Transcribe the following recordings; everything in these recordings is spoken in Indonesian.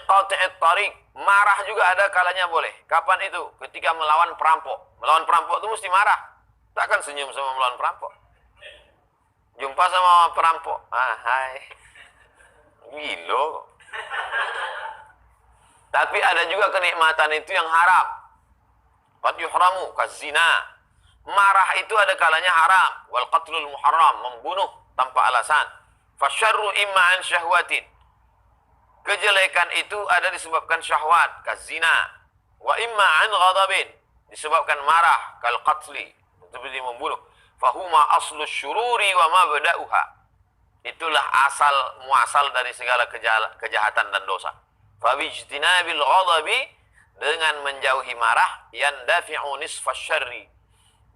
qati'it tariq, marah juga ada kalanya boleh. Kapan itu? Ketika melawan perampok. Melawan perampok itu mesti marah. Takkan senyum sama melawan perampok. Jumpa sama perampok, hai, gilo. Tapi ada juga kenikmatan itu yang haram. Qad yuhramu kazina. Marah itu ada kalanya haram. Wal qatlul muharram, membunuh tanpa alasan. Fasyarru imma an syahwatin. Kejelekan itu ada disebabkan syahwat, kazina. Wa imma an ghadabin, disebabkan marah, kal qatli, seperti membunuh. Fahuma aslu syururi wa mabda'uha. Itulah asal muasal dari segala kejahatan dan dosa. Fabijtinabil ghadabi, dengan menjauhi marah, yandafi'u nisfa syarri,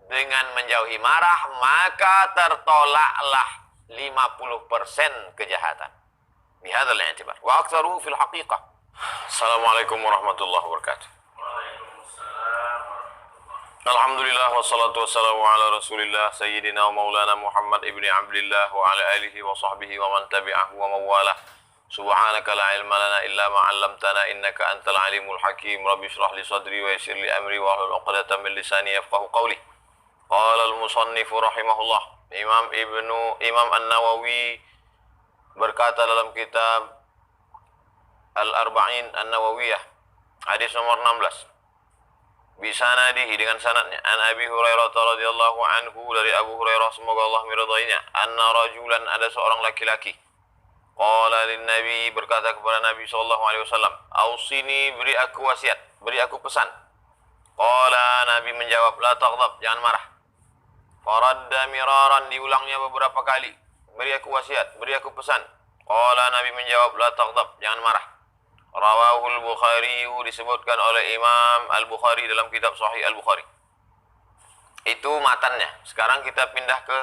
dengan menjauhi marah maka tertolaklah 50% kejahatan. Bihadzal i'tibar wa aktsaruhu fil haqiqah. Assalamualaikum warahmatullahi wabarakatuh. Alhamdulillah wassalatu wassalamu ala Rasulillah sayyidina wa maulana Muhammad ibni Abdillah wa ala alihi wa sahbihi wa man tabi'ahu wa mawalah. Subhanaka la ilma lana illa ma 'allamtana innaka antal alimul hakim. Rabbi shrah li sadri wa yassir li amri wa hlul 'uqdatam min lisani yafqahu qawli. Qala al-musannif rahimahullah, Imam An-Nawawi berkata dalam kitab Al-Arba'in An-Nawawiyah, hadis nomor 16. Bisanadihi, dengan sanadnya, an Abi Hurairah radhiyallahu anhu, dari Abu Hurairah semoga Allah meridainya, anna rajulan, ada seorang laki-laki, qala lin Nabi, berkata kepada Nabi sallallahu alaihi wasallam, ausini, beri aku wasiat, beri aku pesan. Qala, Nabi menjawab, la taghdab, jangan marah. Faradda miraran, diulangnya beberapa kali, beri aku wasiat, beri aku pesan. Qala, Nabi menjawab, la taghdab, jangan marah. Rawahul Bukhari, disebutkan oleh Imam Al-Bukhari dalam kitab Sahih Al-Bukhari. Itu matannya. Sekarang kita pindah ke,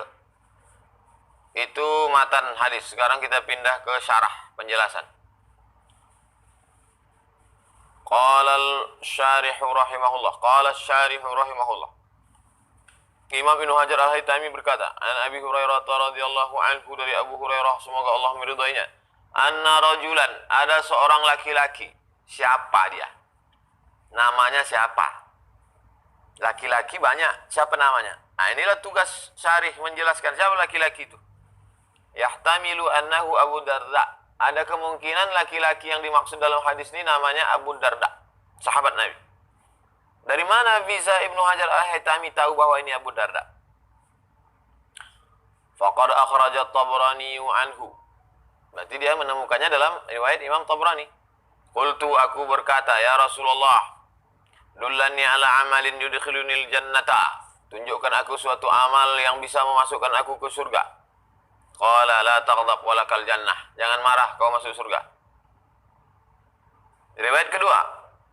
itu matan hadis. Sekarang kita pindah ke syarah, penjelasan. Qala al-syarihu rahimahullah. Qala al-syarihu rahimahullah. Imam Ibnu Hajar Al-Haytami berkata, an Abi Hurairah radhiyallahu anhu, dari Abu Hurairah semoga Allah meridainya, anna rajulan, ada seorang laki-laki. Siapa dia? Namanya siapa? Laki-laki banyak, siapa namanya? Nah, inilah tugas syarih menjelaskan siapa laki-laki itu. Yahtamilu annahu Abu Darda. Ada kemungkinan laki-laki yang dimaksud dalam hadis ini namanya Abu Darda, sahabat Nabi. Dari mana bisa Ibnu Hajar Al-Haytami tahu bahwa ini Abu Darda? Faqad akhrajat Tabrani anhu. Berarti dia menemukannya dalam riwayat Imam Tabrani. Qultu, aku berkata, ya Rasulullah, dullani ala amalin yudkhilunil jannata. Tunjukkan aku suatu amal yang bisa memasukkan aku ke surga. Qala la taghdab walakal jannah. Jangan marah, kau masuk surga. Riwayat kedua,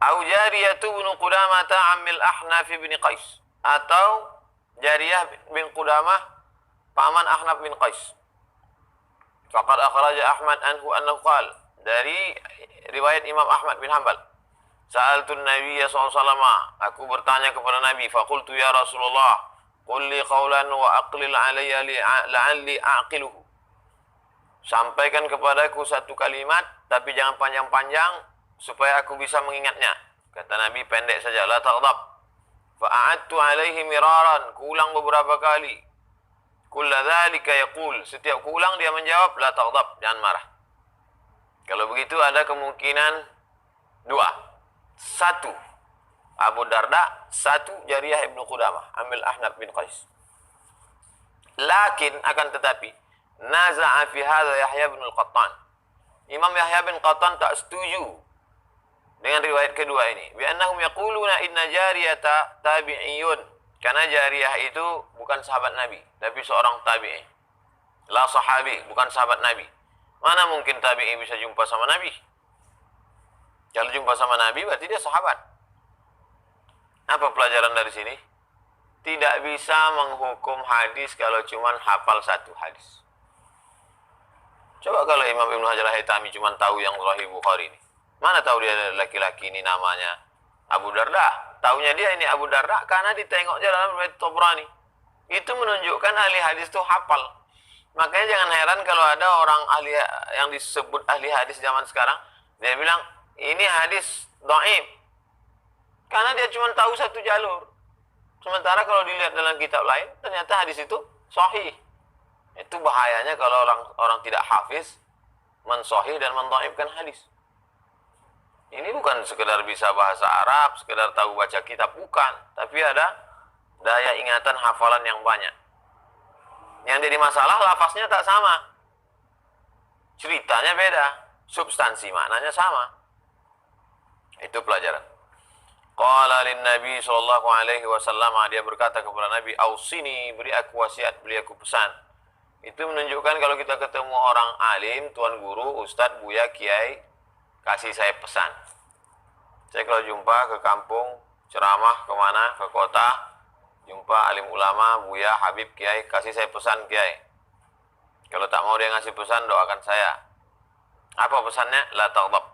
au jariyatu bin Qudamah ta'amil Ahnaf bin Qais, atau Jariyah bin Qudamah paman Ahnaf bin Qais. Faqad akhraja Ahmad anhu annahu qala, dari riwayat Imam Ahmad bin Hanbal, sa'altun Nabiyya sallallahu alaihi wasallam, aku bertanya kepada Nabi, faqultu ya Rasulullah, qul li qawlan wa aqlil alayya la'alli a'qiluhu. Sampaikan kepadaku satu kalimat tapi jangan panjang-panjang supaya aku bisa mengingatnya. Kata Nabi, pendek saja, la taghdab. Fa'adtu alaihi miraran, kuulang beberapa kali. Kulla dzalika yaqul, setiap kuulang dia menjawab, la taghdab, jangan marah. Kalau begitu ada kemungkinan dua. Satu, Abu Darda. Satu, Jariyah ibnu Qudamah, amil Ahnaf bin Qais. Lakin, akan tetapi, naza'a fi hadza Yahya bin Al-Qattan. Imam Yahya bin Qattan tak setuju dengan riwayat kedua ini. Bi annahum yaquluna inna jariyata tabi'iyun. Karena Jariyah itu bukan sahabat Nabi, tapi seorang tabi'i. La sahabi, bukan sahabat Nabi. Mana mungkin tabi'i bisa jumpa sama Nabi? Kalau jumpa sama Nabi berarti dia sahabat. Apa pelajaran dari sini? Tidak bisa menghukum hadis kalau cuma hafal satu hadis. Coba kalau Imam Ibnu Hajar Al-Haytami cuma tahu yang Sahih Bukhari ini. Mana tahu dia laki-laki ini namanya Abu Darda? Taunya dia ini Abu Darda karena ditengoknya dalam riwayat Tabrani. Itu menunjukkan ahli hadis itu hafal. Makanya jangan heran kalau ada orang ahli yang disebut ahli hadis zaman sekarang, dia bilang ini hadis dhaif. Karena dia cuma tahu satu jalur. Sementara kalau dilihat dalam kitab lain, ternyata hadis itu sahih. Itu bahayanya kalau orang tidak hafiz mensahih dan mendhaifkan hadis. Ini bukan sekedar bisa bahasa Arab, sekedar tahu baca kitab, bukan. Tapi ada daya ingatan hafalan yang banyak. Yang jadi masalah, lafaznya tak sama. Ceritanya beda, substansi maknanya sama. Itu pelajaran. Qala lin Nabi sallallahu alaihi wasallam, dia berkata kepada Nabi, "Ausini, beri aku wasiat, beri aku pesan." Itu menunjukkan kalau kita ketemu orang alim, tuan guru, ustadz, buya, kiai, kasih saya pesan. Saya kalau jumpa ke kampung, ceramah kemana, ke kota, jumpa alim ulama, buya, habib, kiai, kasih saya pesan kiai. Kalau tak mau dia ngasih pesan, doakan saya. Apa pesannya? La taghdab.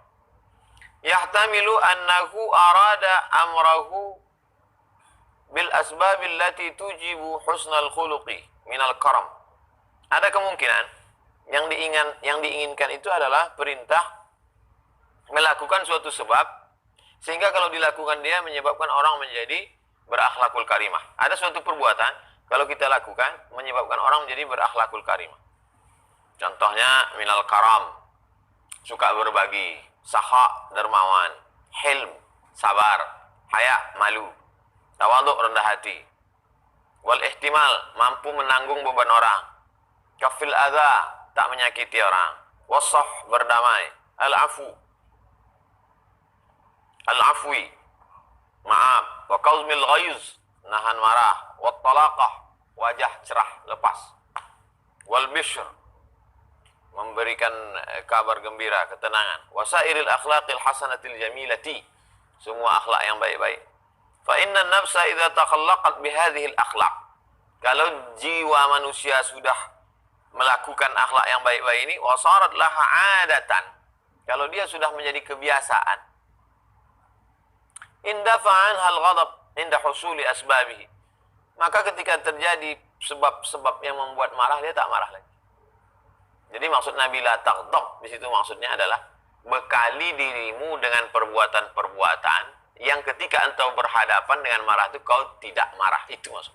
Yahtamilu annahu arada amrahu bil asbabil lati tujibu husnal khuluqi minal karam. Ada kemungkinan yang diinginkan itu adalah perintah melakukan suatu sebab sehingga kalau dilakukan dia menyebabkan orang menjadi berakhlakul karimah. Ada suatu perbuatan kalau kita lakukan menyebabkan orang menjadi berakhlakul karimah. Contohnya minal karam, suka berbagi, saha, dermawan, hilm, sabar, haya, malu, tawaduk, rendah hati, wal ihtimal, mampu menanggung beban orang, kafil adha, tak menyakiti orang, wasah, berdamai, al-afwi, maaf, wa qauzmil ghayz, nahan marah, wa talaqah, wajah cerah, lepas, wal bishr, memberikan kabar gembira, ketenangan, wasairil akhlaqil hasanatil jamilati, semua akhlak yang baik-baik. Fa inna nafsa idza takhallaqat bihadhil akhlaq, kalau jiwa manusia sudah melakukan akhlak yang baik-baik ini, wasarat laha adatan, kalau dia sudah menjadi kebiasaan, indafa'an hal ghadab inda husuli asbabihi, maka ketika terjadi sebab-sebab yang membuat marah, dia tak marah lagi. Jadi maksud Nabi la taghdab di situ maksudnya adalah bekali dirimu dengan perbuatan-perbuatan yang ketika engkau berhadapan dengan marah itu kau tidak marah, itu maksud.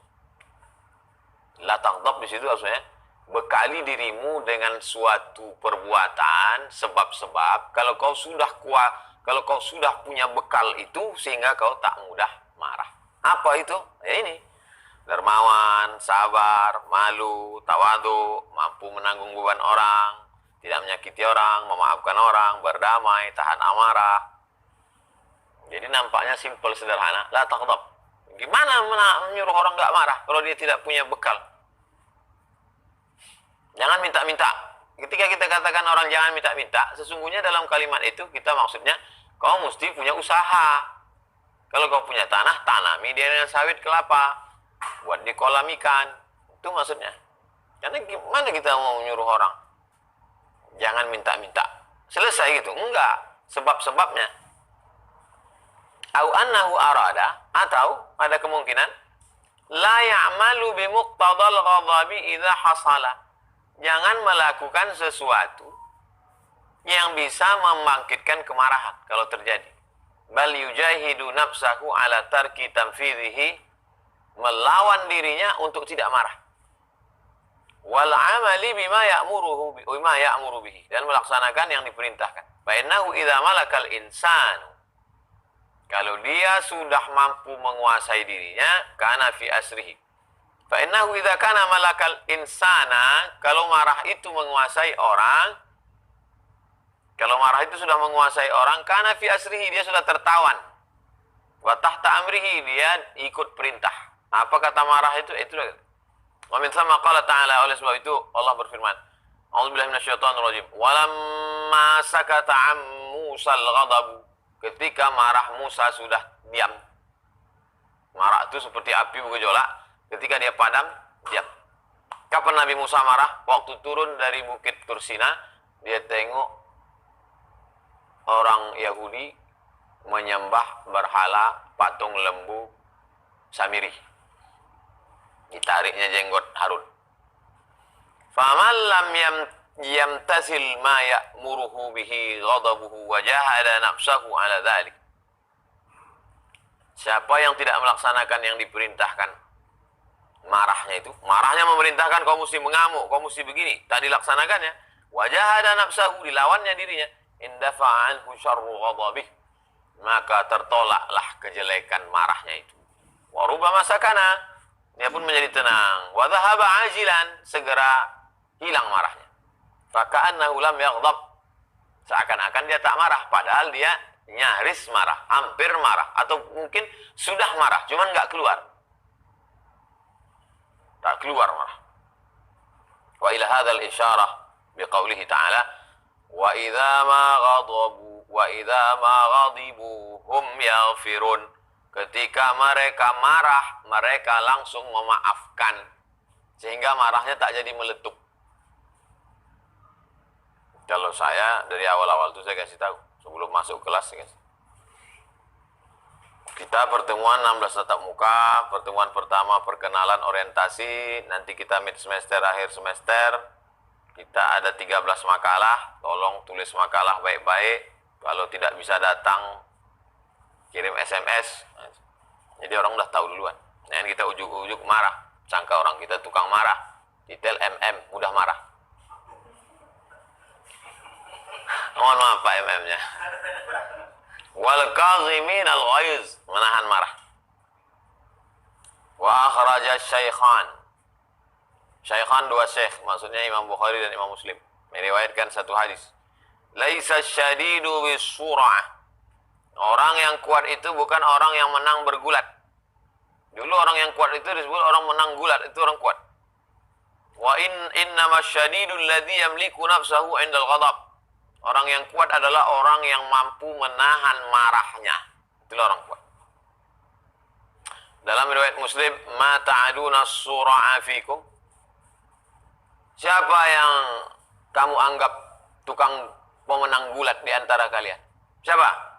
La taghdab di situ maksudnya bekali dirimu dengan suatu perbuatan, sebab-sebab kalau kau sudah kuat, kalau kau sudah punya bekal itu sehingga kau tak mudah marah. Apa itu? Ya ini. Dermawan, sabar, malu, tawadu, mampu menanggung beban orang, tidak menyakiti orang, memaafkan orang, berdamai, tahan amarah. Jadi nampaknya simpel, sederhana. La taghdab. Gimana menyuruh orang nggak marah kalau dia tidak punya bekal? Jangan minta-minta. Ketika kita katakan orang jangan minta-minta, sesungguhnya dalam kalimat itu kita maksudnya kau mesti punya usaha. Kalau kau punya tanah, tanami dia dengan sawit kelapa, buat di kolam ikan, itu maksudnya. Karena gimana kita mau menyuruh orang jangan minta-minta, selesai gitu? Enggak, sebab-sebabnya. Au annahu arada, atau ada kemungkinan la ya'malu bi muqtadal ghadabi idza hasala, jangan melakukan sesuatu yang bisa membangkitkan kemarahan kalau terjadi. Bal yujahidu nafsahu ala tarki tanfidhihi, melawan dirinya untuk tidak marah. Wal amali bima ya'muru bihi, dan melaksanakan yang diperintahkan. Fa innahu idza malakal insanu, kalau dia sudah mampu menguasai dirinya, kana fi asrihi. Fa innahu idza kana malakal insana, kalau marah itu menguasai orang, kalau marah itu sudah menguasai orang, kana fi asrihi, dia sudah tertawan. Wa tahta amrihi, dia ikut perintah. Apa kata marah itu? Itulah. Wa min thamma qala ta'ala, oleh sebab itu Allah berfirman, A'udzubillahi minasyaitonir rajim. Walamma sakata 'an Musal ghadab, ketika marah Musa sudah diam. Marah itu seperti api bergejolak, ketika dia padam, diam. Kapan Nabi Musa marah? Waktu turun dari bukit Tursina, dia tengok orang Yahudi menyembah berhala patung lembu Samiri. Ditariknya jenggot Harun. Faman lam yamtasil ma ya'muruhu bihi ghadabuhu wa jahada nafsahu ala dhalik. Siapa yang tidak melaksanakan yang diperintahkan, marahnya itu, marahnya memerintahkan kau mesti mengamuk, kau mesti begini, tak dilaksanakannya, wa jahada nafsahu, dilawannya dirinya, indafa anhu syarru ghadabih, maka tertolaklah kejelekan marahnya itu. Wa rubbama sakana, dia pun menjadi tenang. Wa dhahaba ajilan, segera hilang marahnya. Faka'annahu lam yaghdab, seakan-akan dia tak marah, padahal dia nyaris marah, hampir marah, atau mungkin sudah marah, cuman nggak keluar. Tak keluar marah. Wa ila hadzal isyarah biqaulihi ta'ala, wa idza ma ghadabu wa idza ma ghadibu hum yaghfirun. Ketika mereka marah, mereka langsung memaafkan, sehingga marahnya tak jadi meletup. Kalau saya dari awal-awal itu saya kasih tahu sebelum masuk kelas, guys. Kita pertemuan 16 tatap muka, pertemuan pertama perkenalan orientasi, nanti kita mid semester, akhir semester, kita ada 13 makalah, tolong tulis makalah baik-baik, kalau tidak bisa datang, kirim SMS, jadi orang udah tahu duluan. Nah, kita ujuk-ujuk marah, sangka orang kita tukang marah, detail mudah marah. Mohon maaf Pak MM-nya. Wal kazimin al-ghaiz, menahan marah. Wa akhraja syaikhan. Syaikhan dua syekh, maksudnya Imam Bukhari dan Imam Muslim, meriwayatkan satu hadis. Laisa syadidu bisur'ah. Orang yang kuat itu bukan orang yang menang bergulat. Dulu orang yang kuat itu disebut orang menang gulat, itu orang kuat. Wa innama syadidul ladzi yamliku nafsahu 'indal ghadab. Orang yang kuat adalah orang yang mampu menahan marahnya. Itulah orang kuat. Dalam riwayat Muslim, ma ta'aduna sura'a fikum. Siapa yang kamu anggap tukang pemenang gulat di antara kalian? Siapa?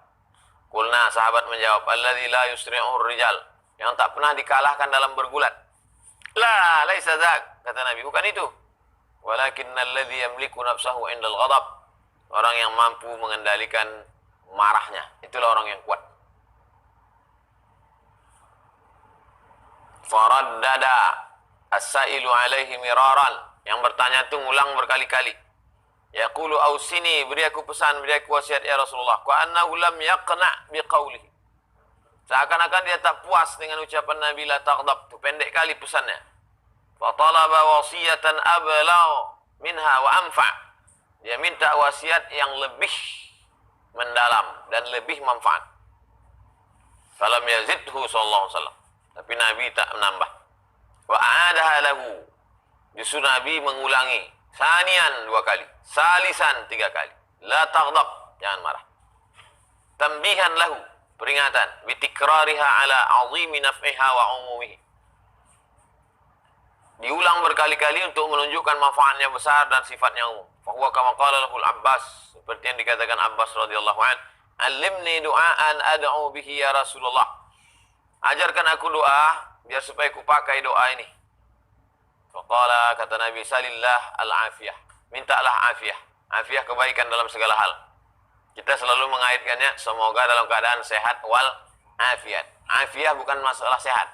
Kulna, sahabat menjawab, alladzi la yusri'ur rijal, yang tak pernah dikalahkan dalam bergulat. La, laisa dzak, kata Nabi, bukan itu. Walakinnal ladzi yamliku nafsahu 'indal ghadab. Orang yang mampu mengendalikan marahnya, itulah orang yang kuat. Faraddada as-sailu alaihi miraran, yang bertanya itu ngulang berkali-kali. Yaqulu ausini, beri aku pesan, beri aku wasiat ya Rasulullah. Wa annahu lam yaqna biqaulihi. Seakan-akan dia tak puas dengan ucapan Nabi la taghdab, itu pendek kali pesannya. Fa talaba wasiyatan ablaw minha wa anfa'. Dia minta wasiat yang lebih mendalam dan lebih manfaat. Falam yazidhu sallallahu alaihi wasallam. Tapi Nabi tak menambah. Wa a'adaha lahu. Justru Nabi mengulangi. Sanian 2 kali. Salisan 3 kali. La taghdab. Jangan marah. Tambihan lahu. Peringatan. Bitikrariha ala azimi naf'iha wa umumihi. Diulang berkali-kali untuk menunjukkan manfaatnya besar dan sifatnya umum. Fahuwa kama qala lahul Abbas, seperti yang dikatakan Abbas radhiyallahu an, "Allimni du'aan ad'u bihi ya Rasulullah." Ajarkan aku doa biar supaya aku pakai doa ini. Faqala, kata Nabi, salillah al-afiyah. Mintalah afiyah. Afiyah kebaikan dalam segala hal. Kita selalu mengaitkannya semoga dalam keadaan sehat wal afiyat. Afiyah bukan masalah sehat.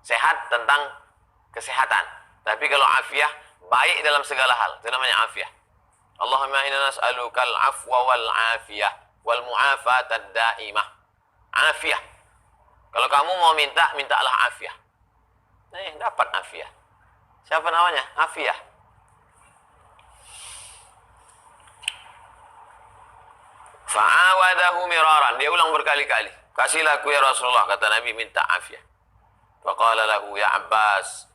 Sehat tentang kesehatan. Tapi kalau afiyah, baik dalam segala hal. Itu namanya afiyah. Allahumma inna nas'alukal afwa wal afiyah wal mu'afatad da'imah. Afiyah. Kalau kamu mau minta, mintalah afiyah. Dapat afiyah. Siapa namanya? Afiyah. Fa'awadahu miraran. Dia ulang berkali-kali. Kasihlah aku ya Rasulullah, kata Nabi, minta afiyah. Faqala lahu ya Abbas.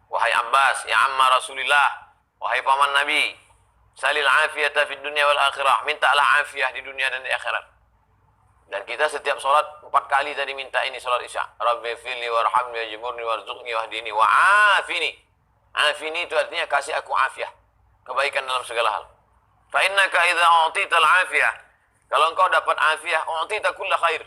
Wahai Abbas, ya amma Rasulillah, wahai paman Nabi, salil afiyata fid dunya wal akhirah, mintalah afiyah di dunia dan di akhirat. Dan kita setiap sholat 4 kali tadi minta ini sholat isya. Rabbi firli warhamni wajburni warzuqni wahdini wa'afini. Afini itu artinya kasih aku afiyah, kebaikan dalam segala hal. Fa innaka idza u'tital afiyah, kalau engkau dapat afiyah, u'tita kulla khair.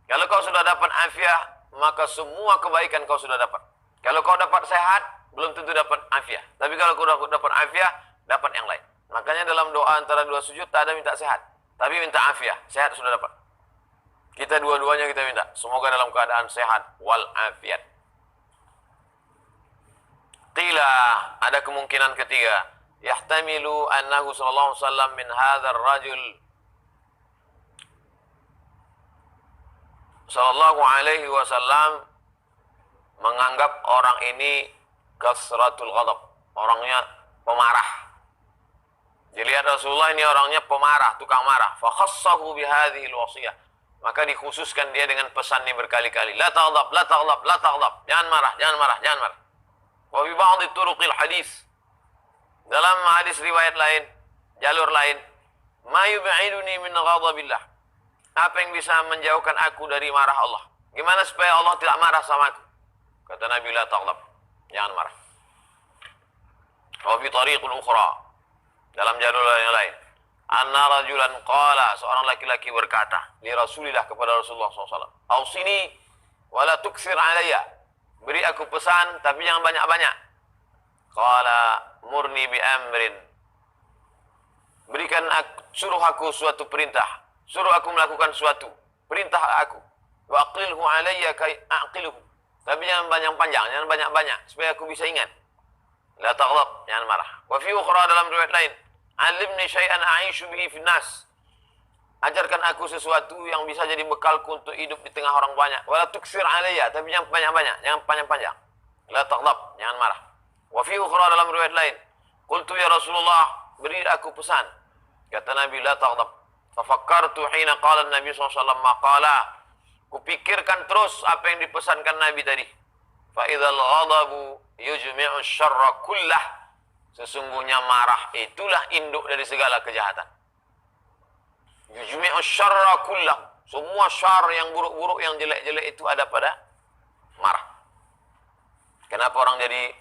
Kalau kau sudah dapat afiyah, maka semua kebaikan kau sudah dapat. Kalau kau dapat sehat, belum tentu dapat afiah. Tapi kalau kau dapat afiah, dapat yang lain. Makanya dalam doa antara dua sujud tak ada minta sehat, tapi minta afiah. Sehat sudah dapat. Kita dua-duanya kita minta. Semoga dalam keadaan sehat wal afiat. Qila, ada kemungkinan ketiga. Yahtamilu annahu sallallahu alaihi wasallam min hadzal rajul sallallahu alaihi wasallam menganggap orang ini kasratul ghadab, orangnya pemarah. Jadi lihat Rasulullah ini orangnya pemarah, tukang marah. Fa khassahu bi hadhihi al-wasiyah. Maka dikhususkan dia dengan pesan ini berkali-kali. La taghdab, la taghdab, la taghdab. Jangan marah, jangan marah, jangan marah. Wa bi ba'd turuqil hadis. Dalam hadis riwayat lain, jalur lain, ma yub'iduni min ghadabillah. Apa yang bisa menjauhkan aku dari marah Allah? Gimana supaya Allah tidak marah sama aku? Kata Nabi, la taghdab. Jangan marah. Wa bi tariqul ukhra. Dalam jalur yang lain, anna rajulan qala, seorang laki-laki berkata li Rasulillah, kepada Rasulullah SAW, ausini wala tuksir alayya, beri aku pesan tapi jangan banyak-banyak. Qala murni bi amrin, berikan aku, suruh aku suatu perintah, suruh aku melakukan suatu perintah aku. Wa aqilhu alayya kai aqiluhu, tapi jangan panjang-panjang, jangan banyak-banyak, supaya aku bisa ingat. La taghdab, jangan marah. Wa fi ukhra, dalam riwayat lain, alimni syai'an a'ishu bihi fin nas, ajarkan aku sesuatu yang bisa jadi bekalku untuk hidup di tengah orang banyak. Wala tuksir alayya, tapi jangan banyak-banyak, jangan panjang-panjang. La taghdab, jangan marah. Wa fi ukhra, dalam riwayat lain, qultu ya Rasulullah, beri aku pesan. Kata Nabi, la taghdab. Fafakkartu hina qala Nabi SAW maqala, kupikirkan terus apa yang dipesankan Nabi tadi. Fa idzal ghadabu yujmi'u syarra kullah, sesungguhnya marah itulah induk dari segala kejahatan. Yujmi'u syarra kullah, semua syar yang buruk-buruk, yang jelek-jelek itu ada pada marah. Kenapa orang jadi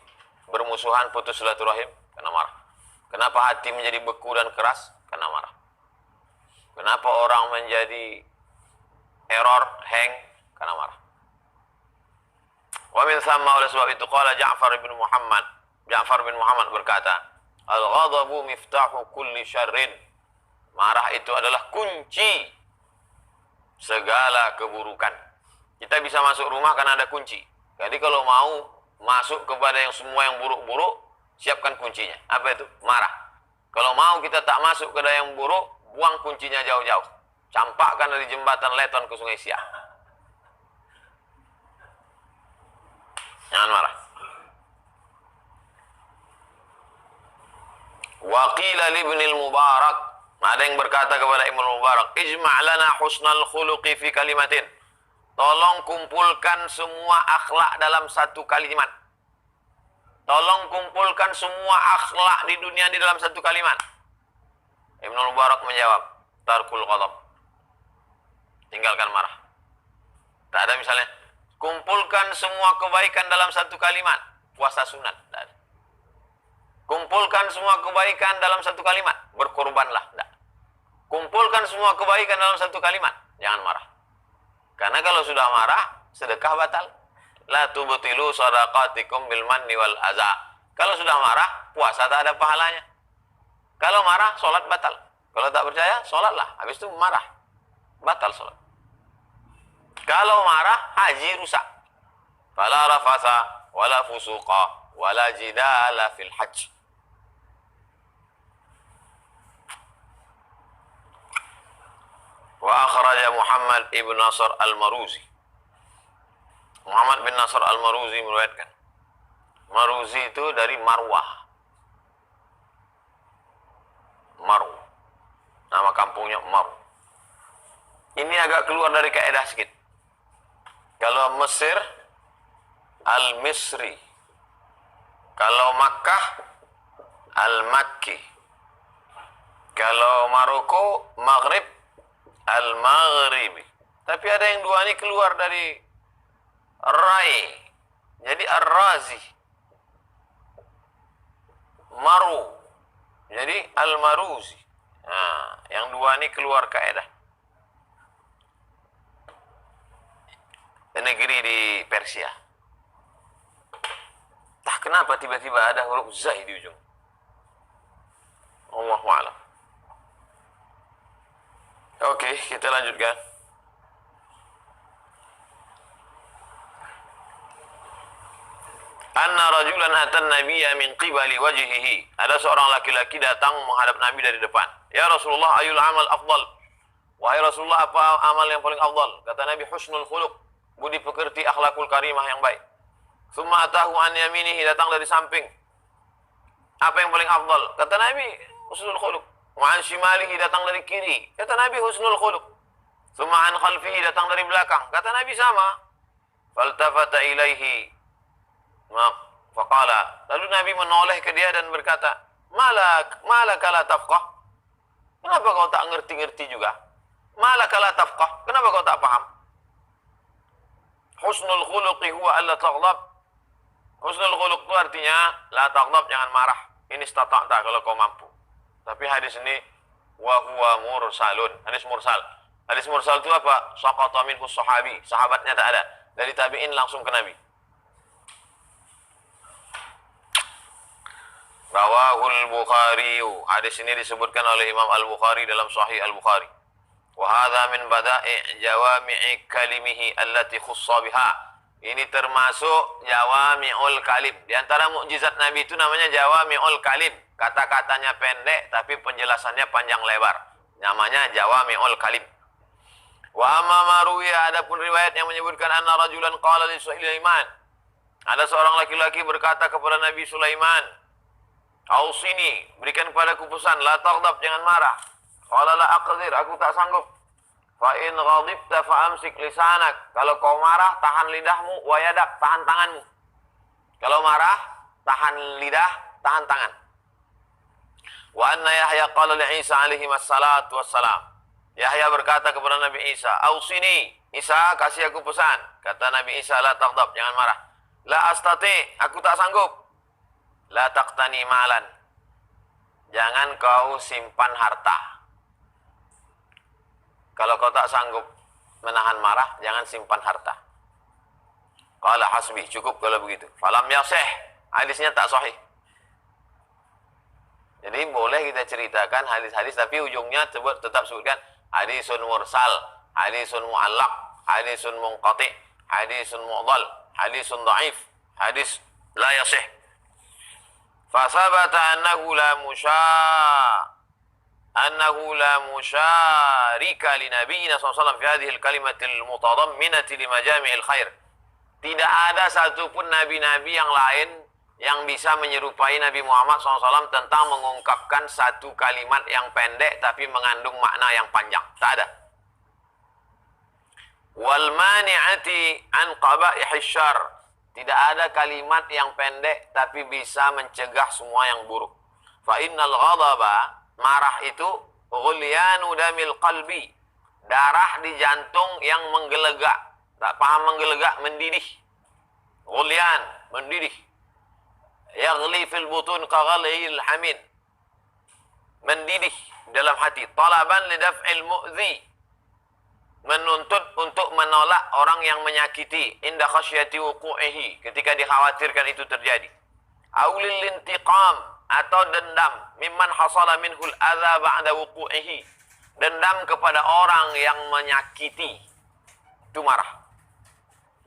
bermusuhan, putus silaturahim? Karena marah. Kenapa hati menjadi beku dan keras? Karena marah. Kenapa orang menjadi error, hang? Karena marah. Wa min thamma, oleh sebab itu, qala Ja'far bin Muhammad berkata, al-ghadabu miftahu kulli syarrin, marah itu adalah kunci segala keburukan. Kita bisa masuk rumah karena ada kunci. Jadi kalau mau masuk kepada yang semua yang buruk-buruk, siapkan kuncinya. Apa itu? Marah. Kalau mau kita tak masuk ke yang buruk, buang kuncinya jauh-jauh. Campakkan dari jembatan Leton ke Sungai Siak. Jangan marah. Wa qila li Ibnil Mubarak, ada yang berkata kepada Ibnu Mubarak, ijma' lana husnal khuluqi fi kalimatin, tolong kumpulkan semua akhlak dalam satu kalimat. Tolong kumpulkan semua akhlak di dunia di dalam satu kalimat. Ibnu Mubarak menjawab, tarkul ghadab, tinggalkan marah. Tak ada misalnya, kumpulkan semua kebaikan dalam satu kalimat, puasa sunat. Tak ada. Kumpulkan semua kebaikan dalam satu kalimat, berkorbanlah. Tak. Kumpulkan semua kebaikan dalam satu kalimat, jangan marah. Karena kalau sudah marah, sedekah batal. La tubtilu shadaqatikum bil manni wal aza. Kalau sudah marah, puasa tak ada pahalanya. Kalau marah, sholat batal. Kalau tak percaya, sholatlah. Habis itu marah, batal sholat. Kalau marah, haji rusak. Fala rafasa wala fusuqa wala jidala fil hajj. Wa akhraja Muhammad ibn Nasr al-Maruzi. Muhammad bin Nasr al-Maruzi meriwayatkan. Maruzi itu dari Marwah. Maru. Nama kampungnya Maru. Ini agak keluar dari kaidah sedikit. Kalau Mesir, Al-Misri. Kalau Makkah, Al-Makki. Kalau Maroko, Maghrib, Al-Maghribi. Tapi ada yang dua ini keluar dari Rai. Jadi Ar-Razi. Maru. Jadi Al-Maruzi. Nah, yang dua ini keluar kaidah. Negeri di Persia. Entah kenapa tiba-tiba ada huruf zai di ujung. Wallahu a'lam. Oke, kita lanjutkan. Anna rajulan atan nabiyya min qibali wajhihi. Ada seorang laki-laki datang menghadap Nabi dari depan. Ya Rasulullah, ayul amal afdal? Wahai Rasulullah, apa amal yang paling afdal? Kata Nabi, husnul khuluq, budi pekerti, akhlakul karimah yang baik. Summa atahu an yaminihi, datang dari samping. Apa yang paling afdal? Kata Nabi, husnul khuluq. Wa an shimalihi, datang dari kiri. Kata Nabi, husnul khuluq. Summa an khalfihi, datang dari belakang. Kata Nabi sama. Faltafata ilaihi faqala, lalu Nabi menoleh ke dia dan berkata, malaka la tafqah? Kenapa kau tak ngerti-ngerti juga? Malaka la tafqah? Kenapa kau tak paham? Husnul khuluqi huwa alla taghdab. Husnul khuluq itu artinya la taghdab, jangan marah. Ini istata'ta, kalau kau mampu. Tapi hadis ini wa huwa mursalun. Hadis mursal. Hadis mursal itu apa? Saqata minhu sahabi. Sahabatnya tak ada. Dari tabi'in langsung ke Nabi. Rawahul Bukhari. Hadis ini disebutkan oleh Imam Al-Bukhari dalam Sahih Al-Bukhari. Wa hadza min bada'i' jawami'i kalimihi allati khussa biha. Ini termasuk jawami'ul kalim. Di antara mukjizat Nabi itu namanya jawami'ul kalim. Kata-katanya pendek tapi penjelasannya panjang lebar. Namanya jawami'ul kalim. Wa amma maruwiya, adapun riwayat yang menyebutkan anna rajulan qala li Sulaiman. Ada seorang laki-laki berkata kepada Nabi Sulaiman, "Ausini, berikan kepadaku pesan, la taghdab, jangan marah." Qala la aqdir, aku tak sanggup. Fa in ghadibta fa amsik lisanak. Kalau kau marah, tahan lidahmu, wa yadak, tahan tanganmu. Kalau marah, tahan lidah, tahan tangan. Wa anna Yahya qala li Isa alaihi wassalatu wassalam. Yahya berkata kepada Nabi Isa, "Ausini, Isa, kasih aku pesan." Kata Nabi Isa, "La taghdab, jangan marah." "La astati, aku tak sanggup." "La taqtani malan, jangan kau simpan harta." Kalau kau tak sanggup menahan marah, jangan simpan harta. Qala hasbi, cukup kalau begitu. Falam yasih, hadisnya tak sahih. Jadi boleh kita ceritakan hadis-hadis, tapi ujungnya tetap sebutkan hadisun mursal, hadisun mu'allaq, hadisun munqati, hadisun mu'dal, hadisun dhaif, hadis la yasih. Fasabata annahu la musyarika li nabiyina SAW fi hadhihi al-kalimatil mutadamminati li majami'il khair. Tidak ada satupun nabi-nabi yang lain yang bisa menyerupai Nabi Muhammad SAW tentang mengungkapkan satu kalimat yang pendek tapi mengandung makna yang panjang. Tak ada. Wal mani'ati an qaba'ihish syarr. Tidak ada kalimat yang pendek tapi bisa mencegah semua yang buruk. Fa innal ghadaba, marah itu, ghulyanu damil qalbi, darah di jantung yang menggelegak. Tak paham menggelegak, mendidih. Ghulyan, mendidih. Yaghli fil butun kaghalil hamid, mendidih dalam hati. Talaban lidaf'il mu'zi, menuntut untuk menolak orang yang menyakiti. Inda khasyati wuqu'ihi, ketika dikhawatirkan itu terjadi. Aulil intiqam, atau dendam. Mimman hasala minhul adza ba'da wuqu'ihi, dendam kepada orang yang menyakiti. Itu marah.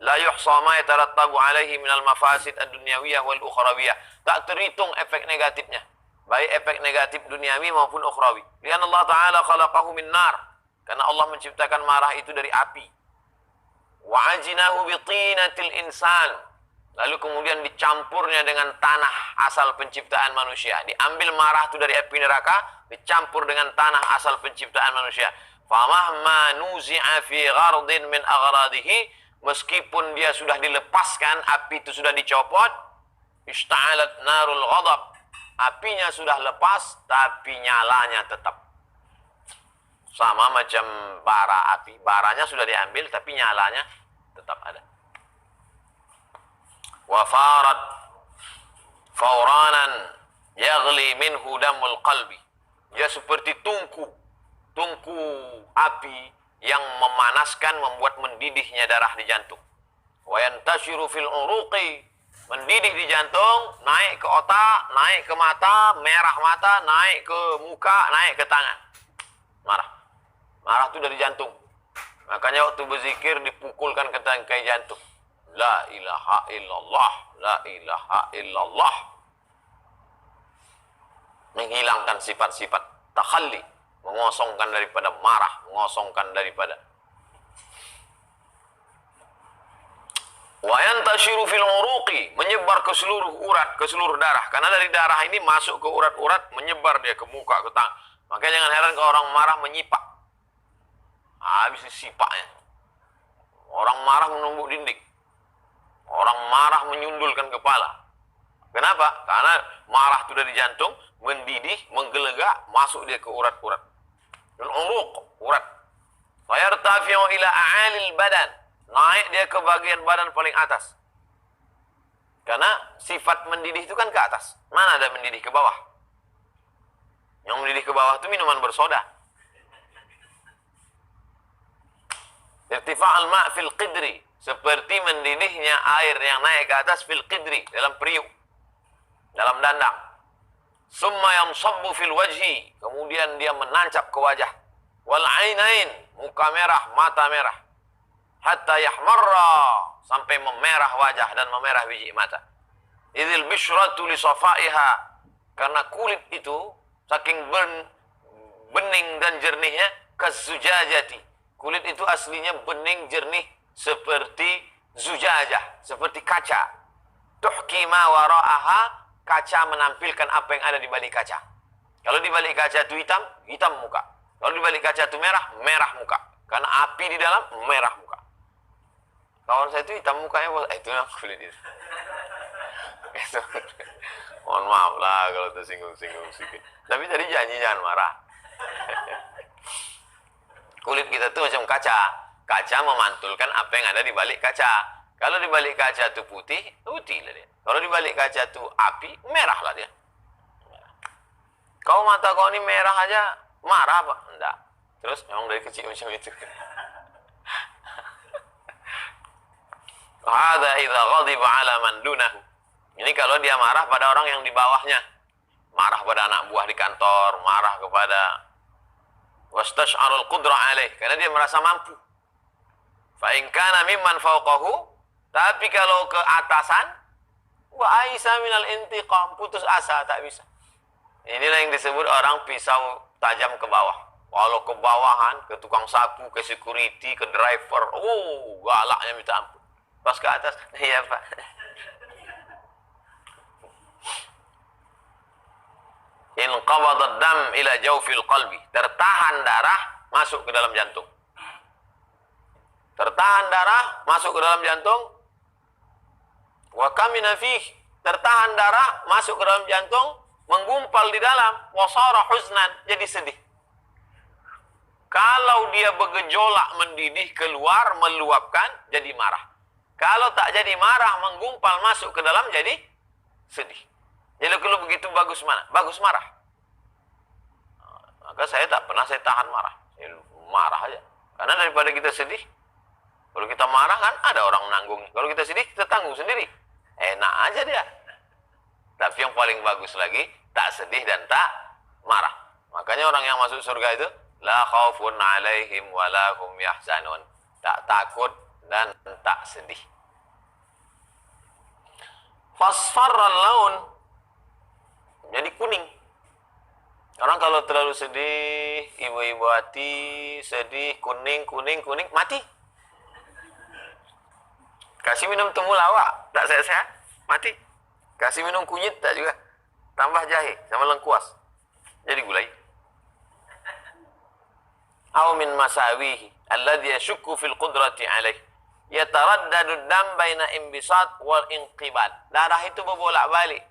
La yuhsa ma yatarattabu alaihi minal mafasid ad-dunyawiyah wal ukhrawiyah. Tak terhitung efek negatifnya, baik efek negatif duniawi maupun ukhrawi. Lian Allah Ta'ala khalaqahu min nar, karena Allah menciptakan marah itu dari api. Wa ajinahu bi tinatil insan, lalu kemudian dicampurnya dengan tanah asal penciptaan manusia. Diambil marah itu dari api neraka, dicampur dengan tanah asal penciptaan manusia. Famahma nuzi'a fi ghardin min aghradihi, meskipun dia sudah dilepaskan, api itu sudah dicopot, ishta'alat narul ghadab, apinya sudah lepas, tapi nyalanya tetap. Sama macam bara api, baranya sudah diambil, tapi nyalanya tetap ada. Wafarat fauranan yaghli minhu damul qalbi, dia seperti tungku api yang memanaskan, membuat mendidihnya darah di jantung. Wa yantashiru fil uruqi, Mendidih di jantung, naik ke otak, naik ke mata, merah mata, naik ke muka, naik ke tangan. Marah. Marah itu dari jantung. Makanya waktu berzikir dipukulkan ke tangkai jantung. La ilaha illallah, la ilaha illallah. Menghilangkan sifat-sifat takhalli, mengosongkan daripada marah, mengosongkan daripada. Wa yantashiru fil uruqi, menyebar ke seluruh urat, ke seluruh darah. Karena dari darah ini masuk ke urat-urat, menyebar dia ke muka, ke tangan. Makanya jangan heran kalau orang marah menyipak. Habis sipaknya. Orang marah menumbuk dinding. Orang marah menyundulkan kepala. Kenapa? Karena marah itu dari jantung, mendidih, menggelegak, masuk dia ke urat-urat. Dan urat. Fa yartafi'u ila a'alil badan. Naik dia ke bagian badan paling atas. Karena sifat mendidih itu kan ke atas. Mana ada mendidih ke bawah? Yang mendidih ke bawah itu minuman bersoda. Irtifa'al ma' fil qidri. Seperti mendidihnya air yang naik ke atas fil qidri. Dalam periuk. Dalam dandang. Summa yansabbu fil wajhi. Kemudian dia menancap ke wajah. Wal ainain. Muka merah, mata merah. Hatta yahmarra. Sampai memerah wajah dan memerah biji mata. Idhil bishratu li safaiha. Karena kulit itu saking bening dan jernihnya kazujajati. Kulit itu aslinya bening jernih seperti zujajah, seperti kaca. Tuhki ma wara'aha, kaca menampilkan apa yang ada di balik kaca. Kalau di balik kaca itu hitam, hitam muka. Kalau di balik kaca itu merah, merah muka. Karena api di dalam, merah muka. Kawan saya itu hitam mukanya, itu yang kulit itu. Mohon maaf lah kalau tersinggung-singgung sedikit. Tapi tadi janji jangan marah. Kulit kita tuh macam kaca. Kaca memantulkan apa yang ada di balik kaca. Kalau di balik kaca itu putih, putih lah dia. Kalau di balik kaca itu api, merah lah dia. Kau mata kau ini merah aja, marah apa? Enggak. Terus memang dari kecil macam itu. Hadza idza ghadiba 'ala man dunahu. Ini kalau dia marah pada orang yang di bawahnya. Marah pada anak buah di kantor, marah kepada wastash'arul qudrah 'alaih, karena dia merasa mampu. Fa in kana mimman fawqahu, tapi kalau ke atasan, wa aisa minal intiqam, putus asa, tak bisa. Inilah yang disebut orang pisau tajam ke bawah. Kalau ke bawahan, ke tukang sapu, ke security, ke driver, galaknya minta ampun. Pas ke atas, iya Pak. Inqabadad dam ila jawfil qalbi. Tertahan darah masuk ke dalam jantung. Tertahan darah masuk ke dalam jantung. Wa kamina fih. Tertahan darah masuk ke dalam jantung, menggumpal di dalam. Wasara huznan, jadi sedih. Kalau dia bergejolak mendidih keluar, meluapkan, jadi marah. Kalau tak jadi marah, menggumpal masuk ke dalam, jadi sedih. Jadi kalau begitu bagus mana? Bagus marah. Maka saya tak pernah saya tahan marah. Saya marah aja. Karena daripada kita sedih, kalau kita marah kan ada orang menanggung. Kalau kita sedih, kita tanggung sendiri. Enak aja dia. Tapi yang paling bagus lagi, tak sedih dan tak marah. Makanya orang yang masuk surga itu, la khaufun alaihim wa la hum yahzanun. Tak takut dan tak sedih. Fasfarral laun, jadi kuning. Orang kalau terlalu sedih, ibu-ibu hati sedih, kuning, mati. Kasih minum temulawak, tak sehat-sehat, mati. Kasih minum kunyit, tak juga. Tambah jahe sama lengkuas, jadi gulai. Aw min masawihi alladhi yashukku fil qudrati alaih. Yataraddadu dam baina imbisat wal inqibad. Darah itu berbolak-balik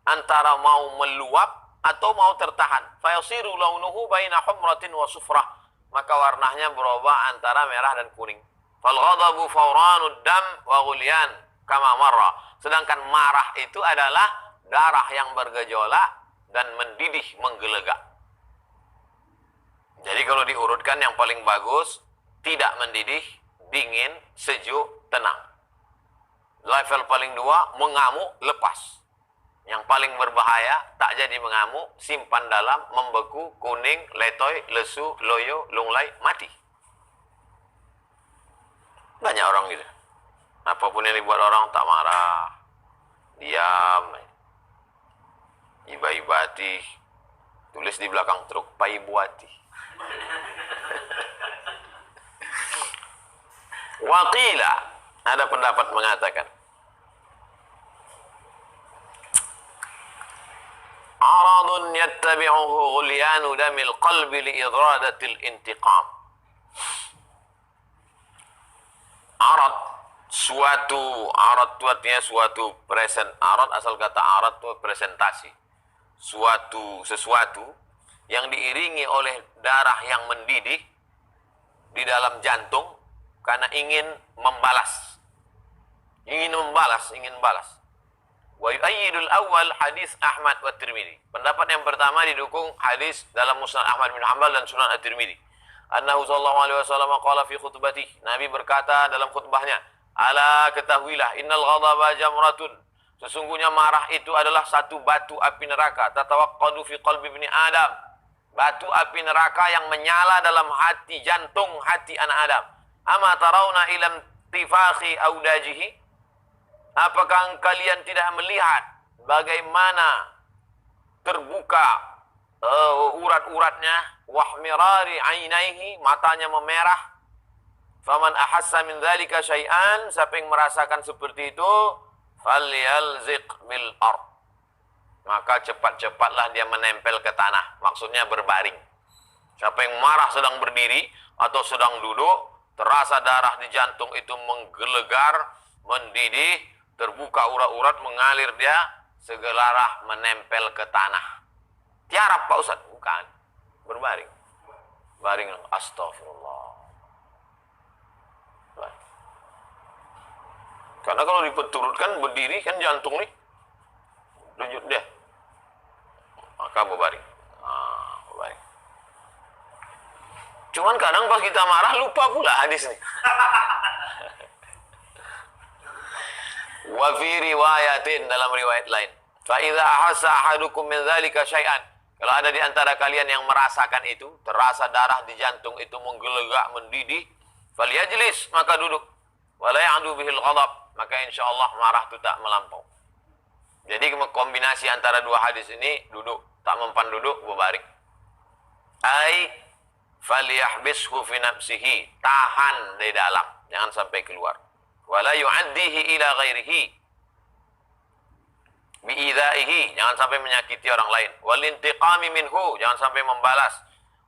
antara mau meluap atau mau tertahan. Fayasiru launuhu baina humratin wa sufrah. Maka warnanya berubah antara merah dan kuning. Fal ghadabu fawranud dam wa ghulyan kama marra. Sedangkan marah itu adalah darah yang bergejolak dan mendidih, menggelegak. Jadi kalau diurutkan yang paling bagus, tidak mendidih, dingin, sejuk, tenang. Level paling 2, mengamuk, lepas. Yang paling berbahaya, tak jadi mengamuk, simpan dalam, membeku, kuning, letoy, lesu, loyo, lunglai, mati. Banyak orang gitu. Apapun yang dibuat orang tak marah, diam, iba-ibati, tulis di belakang truk, pai buati. Waqila, ada pendapat mengatakan, aradun yattabi'uhu ghulyanu damil qalbi liidradatil intiqam. Arad, arad itu artinya suatu arad asal kata arad itu presentasi. Sesuatu yang diiringi oleh darah yang mendidih di dalam jantung karena ingin membalas. Ingin balas. Wa yu'ayyidul awal hadis Ahmad wa Tirmidzi. Pendapat yang pertama didukung hadis dalam Musnad Ahmad bin Hanbal dan Sunan At-Tirmidzi. Annahu sallallahu alaihi wasallam qala fi khutbatihi. Nabi berkata dalam khutbahnya, "Ala ketahuilah innal ghadaba jamratun." Sesungguhnya marah itu adalah satu batu api neraka. Tatawaqqadu fi qalbi ibni Adam. Batu api neraka yang menyala dalam jantung hati anak Adam. Ama tarawna ilam tifakhi audajihi. Apakah kalian tidak melihat bagaimana terbuka urat-uratnya, wahmirari ainaihi, matanya memerah. Faman ahassa min dzalika syai'an, siapa yang merasakan seperti itu, falyalziq bil ard. Maka cepat-cepatlah dia menempel ke tanah, maksudnya berbaring. Siapa yang marah sedang berdiri atau sedang duduk, terasa darah di jantung itu menggelegar, mendidih, terbuka urat-urat, mengalir, dia segera menempel ke tanah. Tiarap Pak Ustaz? Bukan. Berbaring. Baring. Astagfirullah. Karena kalau diperturutkan berdiri kan jantung nih. Lanjut dia. Maka berbaring. Berbaring. Cuman kadang pas kita marah lupa pula hadis nih. Wa fi riwayatin, dalam riwayat lain, fa idza ahassa ahadukum min dzalika syai'an, kalau ada di antara kalian yang merasakan itu, terasa darah di jantung itu menggelegak, mendidih, falyajlis, maka duduk. Wala ya'du bihil ghadab, maka insyaallah marah itu tak melampau. Jadi kombinasi antara dua hadis ini, duduk, tak mempan duduk, berbaring. Ai falyahbishu fi nafsihi, tahan di dalam, jangan sampai keluar. Wala yu'addihi ila ghairihi bi'idaihi, jangan sampai menyakiti orang lain. Wal intiqami minhu, jangan sampai membalas.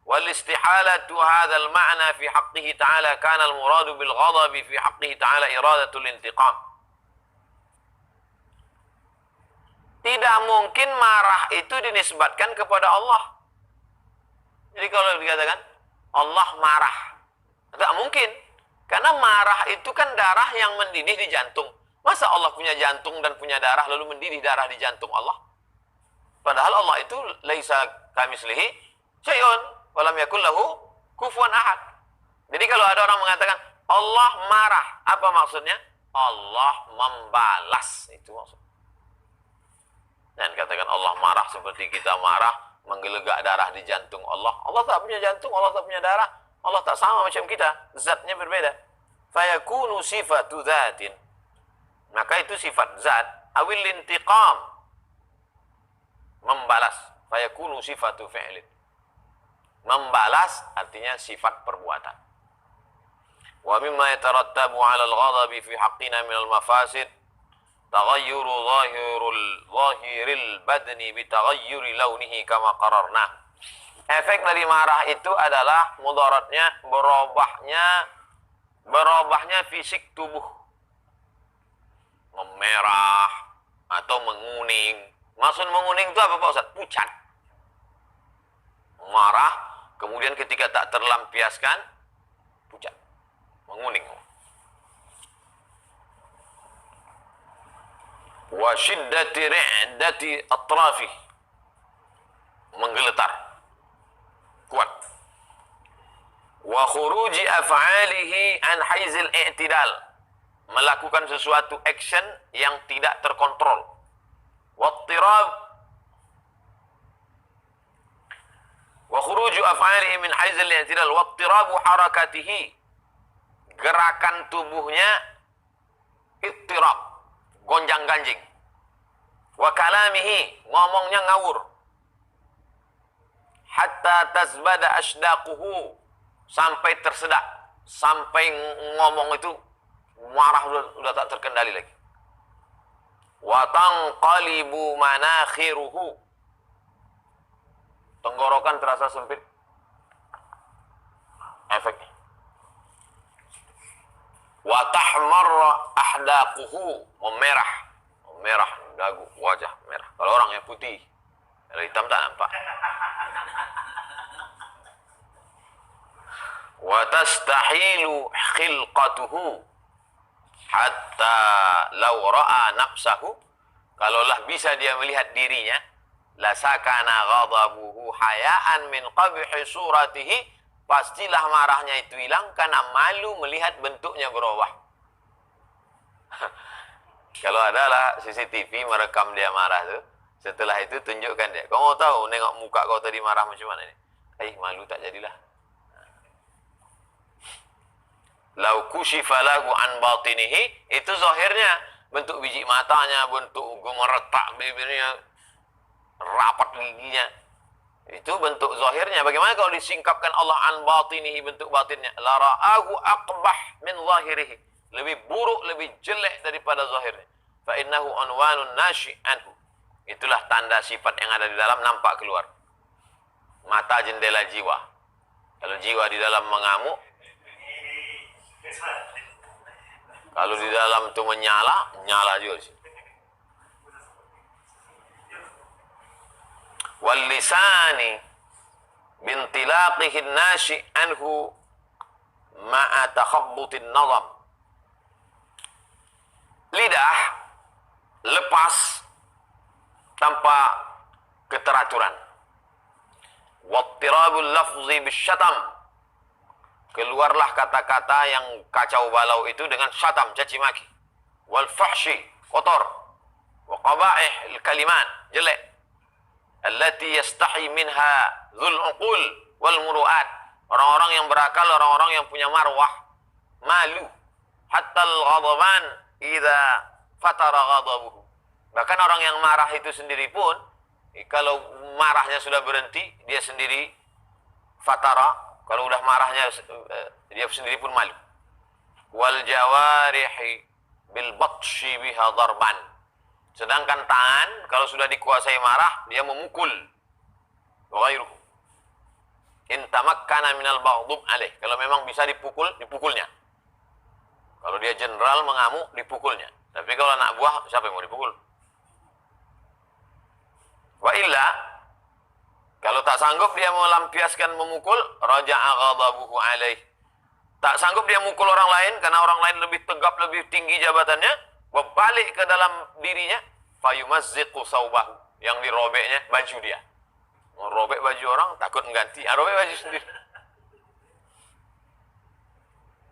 Wal istihalatu hadzal ma'na fi haqqihi ta'ala kana al muradu bil ghadabi fi haqqihi ta'ala iradatul intiqam. Tidak mungkin marah itu dinisbatkan kepada Allah. Jadi kalau dikatakan Allah marah, tidak mungkin. Karena marah itu kan darah yang mendidih di jantung. Masa Allah punya jantung dan punya darah lalu mendidih darah di jantung Allah? Padahal Allah itu laisa kamislihi syai'un wa lam yakul lahu kufuwan ahad. Jadi kalau ada orang mengatakan Allah marah, apa maksudnya? Allah membalas, itu maksudnya. Dan katakan Allah marah seperti kita marah, menggelegak darah di jantung Allah. Allah tak punya jantung, Allah tak punya darah. Allah tak sama macam kita, zatnya berbeda. Fayakunu sifatu zatin, maka itu sifat zat. Awil intiqam, membalas. Fayakunu sifatu fi'lin, membalas artinya sifat perbuatan. Wa mimma yatarattabu 'ala al-ghadabi fi haqqina min al-mafasid taghayyuru zahiril badni bi taghayyuri launihi kama qararna. Efek dari marah itu adalah mudaratnya berubahnya fisik tubuh, memerah atau menguning. Maksud menguning itu apa Pak Ustaz? Pucat. Marah, kemudian ketika tak terlampiaskan, pucat, menguning. Wa shiddati ri'dati atrafi, menggeletar, kuat. Wa khuruji af'alihi an haizil i'tidal, melakukan sesuatu action yang tidak terkontrol. Wattirab wa khuruju af'alihi min haizil i'tidal wattirabu harakatihi, gerakan tubuhnya ittirab, gonjang-ganjing. Wa kalamihi, ngomongnya ngawur. Hatta tazbada asdaquhu, sampai tersedak, sampai ngomong itu marah udah tak terkendali lagi. Wa tanqalibu manakhiruhu, tenggorokan terasa sempit efeknya. Wa tahmarra ahdaquhu, merah dagu, wajah merah. Kalau orang yang putih, kalau hitam tak nampak. Wa tastahilu khilqatuhu hatta law ra'a nafsahu, kalaulah bisa dia melihat dirinya, la sakana ghadabuhu hayaan min qabhi suratihi, pastilah marahnya itu hilang karena malu melihat bentuknya berubah. Kalau adalah CCTV merekam dia marah tuh, setelah itu tunjukkan dia. Kau mau tahu nengok muka kau tadi marah macam mana ni? Malu tak jadilah. Lau kushifa lahu an batinihi, itu zahirnya, bentuk biji matanya, bentuk gemeretak bibirnya, rapat giginya. Itu bentuk zahirnya. Bagaimana kalau disingkapkan Allah an batinihi, bentuk batinnya? La ra'ahu aqbah min zahirihi, lebih buruk, lebih jelek daripada zahirnya. Fa innahu unwanun nashi anhu, itulah tanda sifat yang ada di dalam nampak keluar. Mata jendela jiwa. Kalau jiwa di dalam mengamuk, kalau di dalam itu nyala juga di sini. Wal lisani bintilaqihi nashi anhu ma'a takhabbutin nazam, lidah lepas tanpa keteraturan. Wattirabul lafzi bisyatam, keluarlah kata-kata yang kacau balau itu dengan syatam, caci maki. Wal fahshi, kotor. Wa qaba'ih kalimat, jelek. Allati yastahi minha dzul uqul wal muru'at, orang-orang yang berakal, orang-orang yang punya marwah, malu. Hatta al-ghadaban idza fatara ghadabuhu, bahkan orang yang marah itu sendiri pun, kalau marahnya sudah berhenti, dia sendiri fatara, kalau udah marahnya dia sendiri pun malu. Wal jawarihi bil batshi biha darban, sedangkan tangan kalau sudah dikuasai marah, dia memukul. Wa ghairuhu in tamakkana minal baghdub alaih, kalau memang bisa dipukul, dipukulnya. Kalau dia jenderal mengamuk, dipukulnya. Tapi kalau anak buah, siapa yang mau dipukul? Wa illa, kalau tak sanggup dia melampiaskan memukul, raja'a ghadabuhu alaih, tak sanggup dia mukul orang lain karena orang lain lebih tegap, lebih tinggi jabatannya, berbalik ke dalam dirinya, fayumazziqu saubahu, yang dirobeknya baju dia. Merobek baju orang, takut mengganti, robek baju sendiri.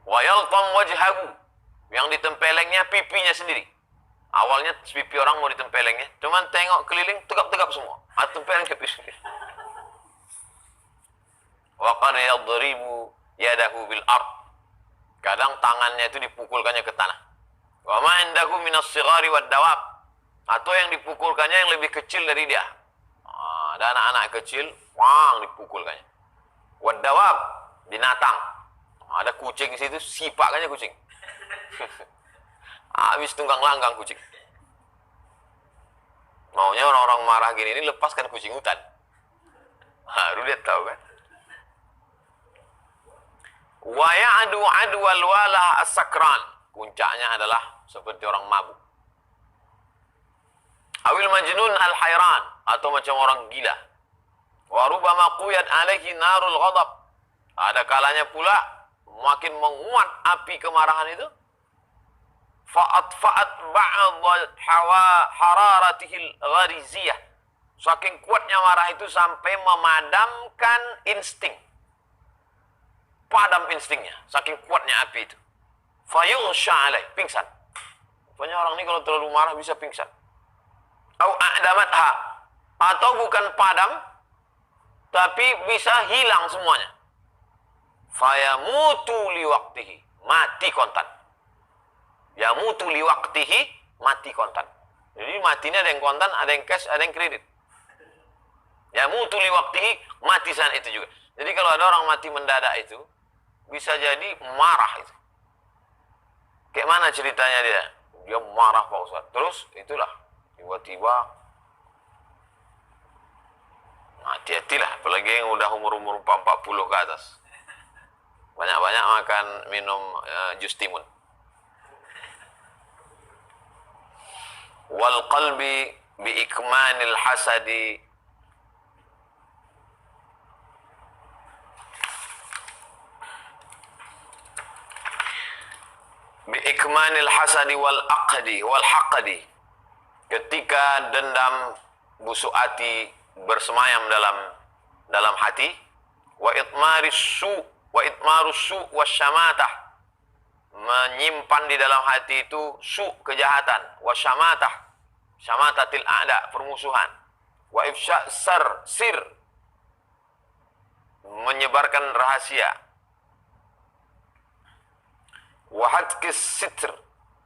Wa yaltam wajhahu, yang ditempelengnya pipinya sendiri. Awalnya pipi orang mau ditempelengnya, cuman tengok keliling tegap-tegap semua. Tempeleng pipi sendiri. Wa qad yadribu yadahu bil ard, kadang tangannya itu dipukulkannya ke tanah. Wa ma indahu minas sighari wad dawab, atau yang dipukulkannya yang lebih kecil dari dia. Ada anak-anak kecil, dipukulkannya. Wad dawab, binatang. Ada kucing situ, sipakannya kucing. Habis tunggang langgang kucing. Maunya orang-orang marah gini ini lepaskan kucing hutan. Baru dia tahu kan. Wa ya'du adwal wala as-sakran, puncaknya adalah seperti orang mabuk. Awil majnun al-hayran, atau macam orang gila. Wa rubama quyat alaihi narul ghadab, ada kalanya pula makin menguat api kemarahan itu. Fa'at ba'd hararatihil ghariziyah, saking kuatnya marah itu sampai memadamkan insting. Padam instingnya, saking kuatnya api itu. fayughsha alaih, pingsan. Pokoknya orang ini kalau terlalu marah bisa pingsan. Au a'damatha, atau bukan padam tapi bisa hilang semuanya. Fayamutu liwaqtihi, mati kontan. Yamutu liwaqtihi, mati kontan. Jadi matinya ada yang kontan, ada yang cash, ada yang kredit. Yamutu liwaqtihi, mati saat itu juga. Jadi kalau ada orang mati mendadak itu bisa jadi marah itu. Kayak mana ceritanya dia? Dia marah Pak Ustaz. Terus itulah tiba-tiba hati-hatilah, apalagi yang udah umur-umur 40 ke atas. Banyak-banyak makan minum jus timun. Wal qalbi bi ikmanil hasadi, bi ikmanil hasadi wal aqdi wal haqdi. Ketika dendam busuk hati bersemayam dalam hati, wa itmarus su wasyamatah, menyimpan di dalam hati itu su, kejahatan, wasyamatah, syamatatil a'da, permusuhan, wa ifsya sir, menyebarkan rahasia, wa hatkis sitr,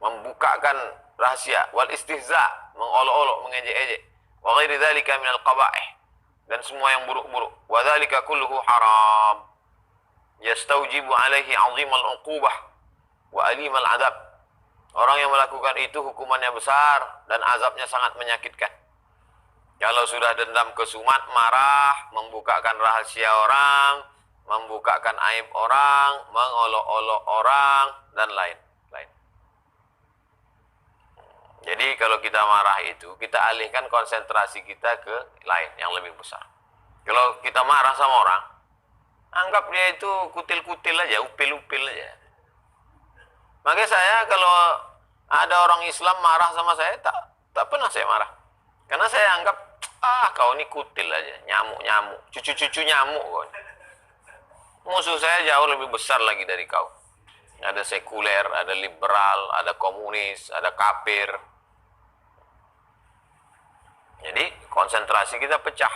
membukakan rahasia, wal istihza, mengolok-olok, mengejek-ejek, wa ghairi dzalika minal qaba'ih, dan semua yang buruk-buruk. Wa dzalika kulluhu haram yastaujibu alaihi 'azimal 'uqubah wa alimal 'adzab. Orang yang melakukan itu hukumannya besar dan azabnya sangat menyakitkan. Kalau sudah dendam kesumat, marah, membukakan rahasia orang, membukakan aib orang, mengolok-olok orang, dan lain-lain. Jadi kalau kita marah itu, kita alihkan konsentrasi kita ke lain yang lebih besar. Kalau kita marah sama orang, anggap dia itu kutil-kutil aja, upil-upil aja. Makanya saya kalau ada orang Islam marah sama saya, tak pernah saya marah. Karena saya anggap, kau ini kutil aja, nyamuk-nyamuk, cucu-cucu nyamuk kau. Musuh saya jauh lebih besar lagi dari kau. Ada sekuler, ada liberal, ada komunis, ada kafir. Jadi konsentrasi kita pecah.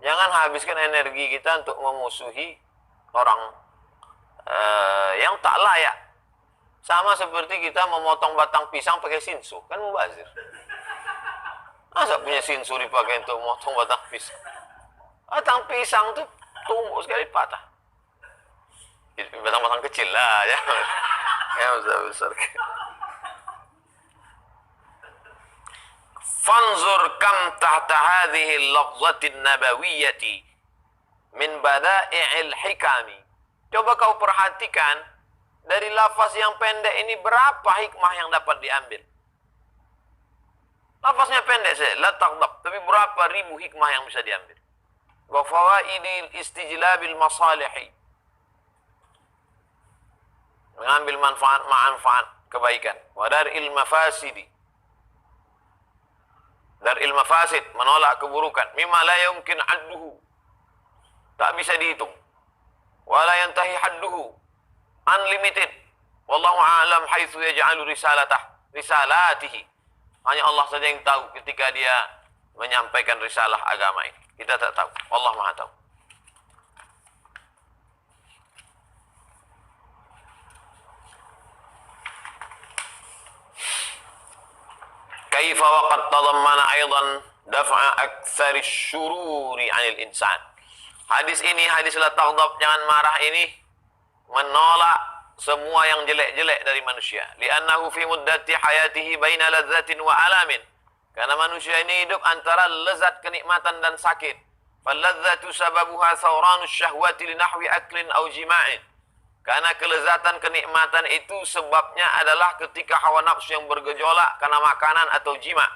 Jangan habiskan energi kita untuk memusuhi orang yang tak layak. Sama seperti kita memotong batang pisang pakai sinsu, kan mubazir. Masa punya sinsu dipakai untuk memotong batang pisang? Batang pisang tuh tumbuh sekali patah. Batang-batang kecil lah, ya. Yang besar-besar. Fanzur kam tahta hadhihi al-lafzati an-nabawiyyati min bada'i'il hikami. Coba kau perhatikan dari lafaz yang pendek ini berapa hikmah yang dapat diambil. Lafaznya pendek saja, la taghdab, tapi berapa ribu hikmah yang bisa diambil. Wa fawaidil istijlabil masalihi, mengambil manfaat kebaikan. Wa dar'il mafasidi, dar'il mafasid, menolak keburukan. Mimma la yumkin adduhu, tak bisa dihitung. Wa la yantahi hadduhu, unlimited. Wallahu a'lam haitsu yaj'alu risalatihi. Hanya Allah saja yang tahu ketika dia menyampaikan risalah agama ini. Kita tak tahu. Allah Maha tahu. Kaifa wa qad tadammana aidan daf'a aktsari syururi 'anil insan. Hadis ini, hadis la taghdab, jangan marah ini, menolak semua yang jelek-jelek dari manusia. Li'annahu fi muddati hayatihi baina ladzatin wa alamin. Karena manusia ini hidup antara lezat, kenikmatan, dan sakit. Falladzatu sababuha thawranu syahwati li nahwi aklin aw jima'in. Karena kelezatan, kenikmatan itu sebabnya adalah ketika hawa nafsu yang bergejolak karena makanan atau jima.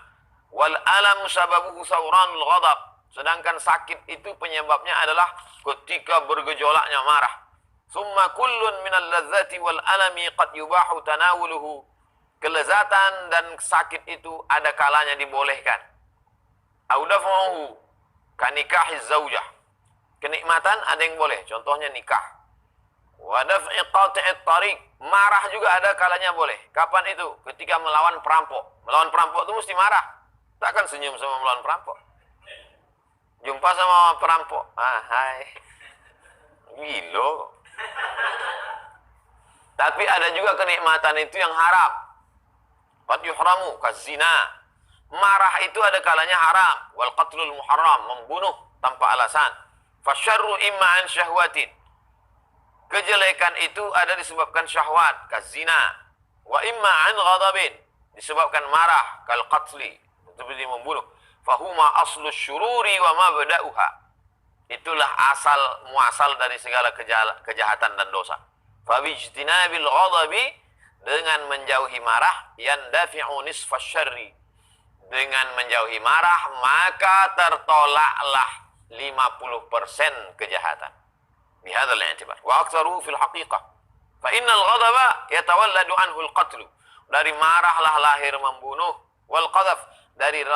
Wal alamu sababuhu thawranul ghadab. Sedangkan sakit itu penyebabnya adalah ketika bergejolaknya marah. Summa kullun minal ladzati wal alami qad yubahu tanawuluhu. Kelezatan dan sakit itu ada kalanya dibolehkan. Au daf'uhu kanikahiz zaujah. Kenikmatan ada yang boleh, contohnya nikah. Wa daf'i qati'it tariq. Marah juga ada kalanya boleh. Kapan itu? Ketika melawan perampok. Melawan perampok itu mesti marah. Takkan senyum sama melawan perampok. Jumpa sama perampok. Ah, hai. Gilo. Tapi ada juga kenikmatan itu yang haram. Qad yuhramu kazina. Marah itu ada kalanya haram. Wal qatlul muharram, membunuh tanpa alasan. Fasyarru imma an syahwatin. Kejelekan itu ada disebabkan syahwat, kazina. Wa imma an ghadabin, disebabkan marah, kal qatli, seperti membunuh. Fahuma aslu syururi wa mabda'uha. Itulah asal muasal dari segala kejahatan dan dosa. Fa bijtinabil ghadabi, dengan menjauhi marah, yandafi'u nisfa syarri. Dengan menjauhi marah, maka tertolaklah 50% kejahatan. Bihadzal i'tibar. Wa aktsaruhu fil haqiqah. Fa innal ghadaba yatawalladu anhu al-qatl. Dari marahlah lahir membunuh, wal qadhaf, dari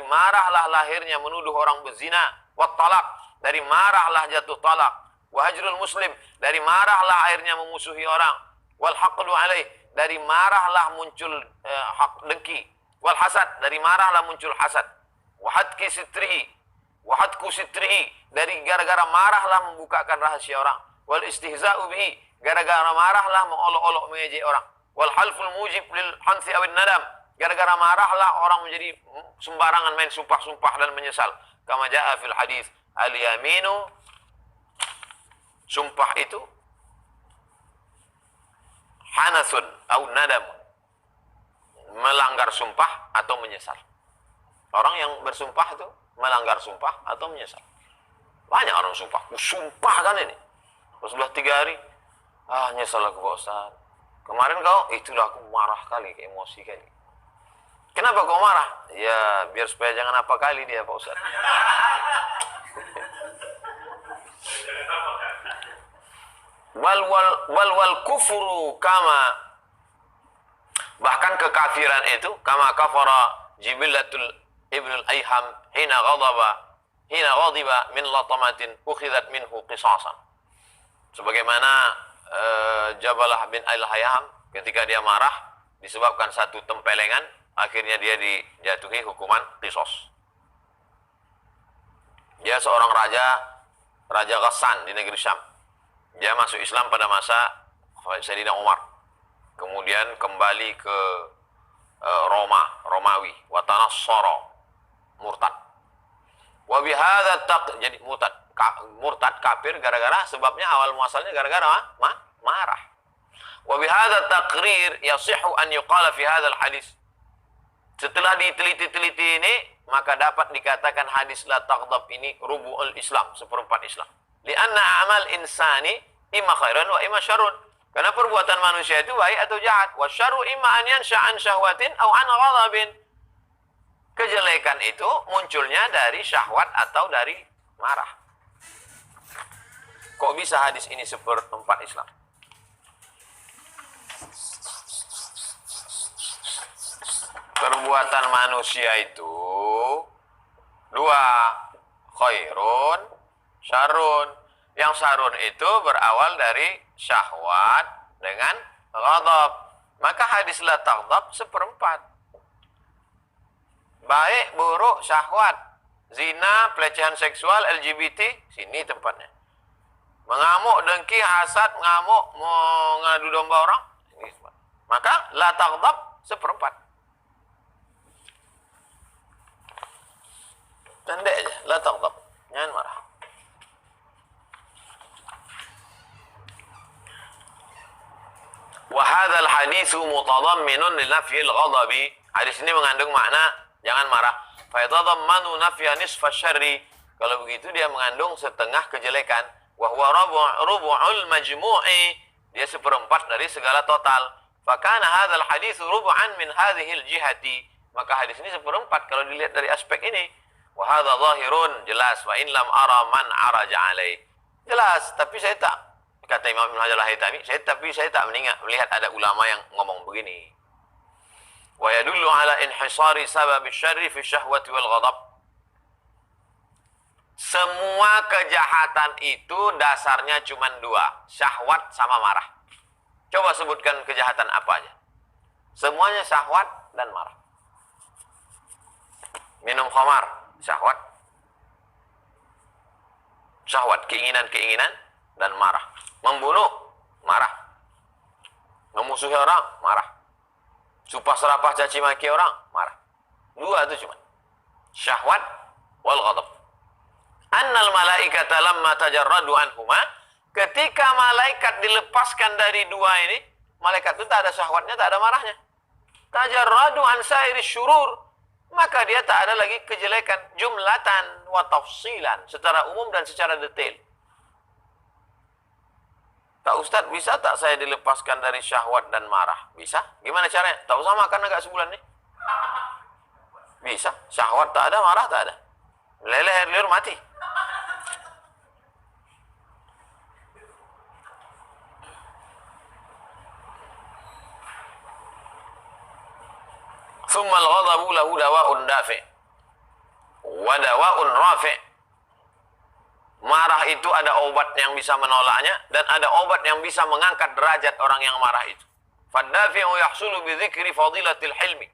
marahlah lahirnya menuduh orang berzina, wat talaq, dari marahlah jatuh talak, wa hajrul muslim, dari marahlah akhirnya memusuhi orang, wal haqdu alaih, dari marahlah muncul hak dengki, wal hasad, dari marahlah muncul hasad, wa hadki sitrihi, wahadku sitrihi, dari gara-gara marahlah membukakan rahasia orang, wal istihza'u bihi, gara-gara marahlah mengolok-olok mengejek orang, wal halful mujib lil hansi awin nadam, gara-gara marahlah orang menjadi sembarangan main sumpah-sumpah dan menyesal. Kama ja'a fil hadis, al yaminu, sumpah itu hanasun au nadam, melanggar sumpah atau menyesal. Orang yang bersumpah itu melanggar sumpah atau menyesal. Banyak orang sumpah. Sumpah kan ini. Sudah 3 hari. Ah, nyesal aku Pak Ustaz. Kemarin itulah aku marah kali, emosi kali. Kenapa kau marah? Ya, biar supaya jangan apa kali dia Pak Ustaz. wal kufru kama, bahkan kekafiran itu kama kafara Jibilatul Ibnul Ayham hina ghadiba min latamatin ukhidat minhu qisasan. Sebagaimana Jabalah bin Al-Hayham ketika dia marah disebabkan satu tempelengan, akhirnya dia dijatuhi hukuman qisas. Dia seorang raja Ghassan di negeri Syam. Dia masuk Islam pada masa Sayyidina Umar. Kemudian kembali ke Romawi, wa tanassara, murtad. Wa bihadza jadi murtad kafir gara-gara sebabnya awal muasalnya gara-gara marah. Wa bihadza taqrir yasihhu an yuqala fi hadzal hadis. Setelah diteliti-teliti ini, maka dapat dikatakan hadis la taghdab ini rubu'ul Islam, seperempat Islam. Lianna amal insani imma khairan wa imma syarrun. Karena perbuatan manusia itu baik atau jahat. Wa syarru imma an yansha an syahwatin aw an ghadabin. Kejelekan itu munculnya dari syahwat atau dari marah. Kok bisa hadis ini seperempat Islam? Perbuatan manusia itu 2, khairun, syarrun. Yang syarrun itu berawal dari syahwat dengan ghadab. Maka hadis la taghdab seperempat. Baik, buruk, syahwat, zina, pelecehan seksual, LGBT, sini tempatnya. Mengamuk, dengki, hasad, ngamuk, mengadu domba orang, ini tempat. Maka la taghdab seperempat. Pendek aja, la taghdab, jangan marah. Wa hadzal haditsu mutadamminun li nafyil ghadabi. Hadis ini mengandung makna jangan marah. Fa yatadammanu nafya nisfa syarri. Kalau begitu dia mengandung setengah kejelekan. Wa huwa rubu'ul majmu'i. Dia seperempat dari segala total. Fa kana hadzal haditsu rubu'an min hadhil jihati. Maka hadis ini seperempat kalau dilihat dari aspek ini. Wa hadza zahirun, jelas. Wa in lam ara man araja alai. Jelas, tapi saya tak, kata Imam Ibn Hajar al-Haytami, saya tak melihat ada ulama yang ngomong begini. Wa yadullu ala inhisari sabab syarri fi syahwati wal ghadab. Semua kejahatan itu dasarnya cuma dua, syahwat sama marah. Coba sebutkan kejahatan apa aja. Semuanya syahwat dan marah. Minum khamar, syahwat. Syahwat, keinginan-keinginan dan marah. Membunuh, marah. Memusuhi orang, marah. Sumpah serapah caci maki orang, marah. Dua itu cuma. Syahwat wal ghadab. Annal malaikata lamma tajarradu anhuma, ketika malaikat dilepaskan dari dua ini, malaikat itu tak ada syahwatnya, tak ada marahnya. Tajarradu an sairi syurur, maka dia tak ada lagi kejelekan, jumlatan wa tafsilan, secara umum dan secara detail. Kak Ustadz, bisa tak saya dilepaskan dari syahwat dan marah? Bisa. Gimana caranya? Tak usah makan agak sebulan nih. Bisa. Syahwat tak ada, marah tak ada. Meleleh air liur mati. Thummal ghadabu lahu dawa'un dafi' wa dawa'un rafi'. Marah itu ada obat yang bisa menolaknya dan ada obat yang bisa mengangkat derajat orang yang marah itu. Faddafi'u yahsulu bi dzikri fadilatil hilmi.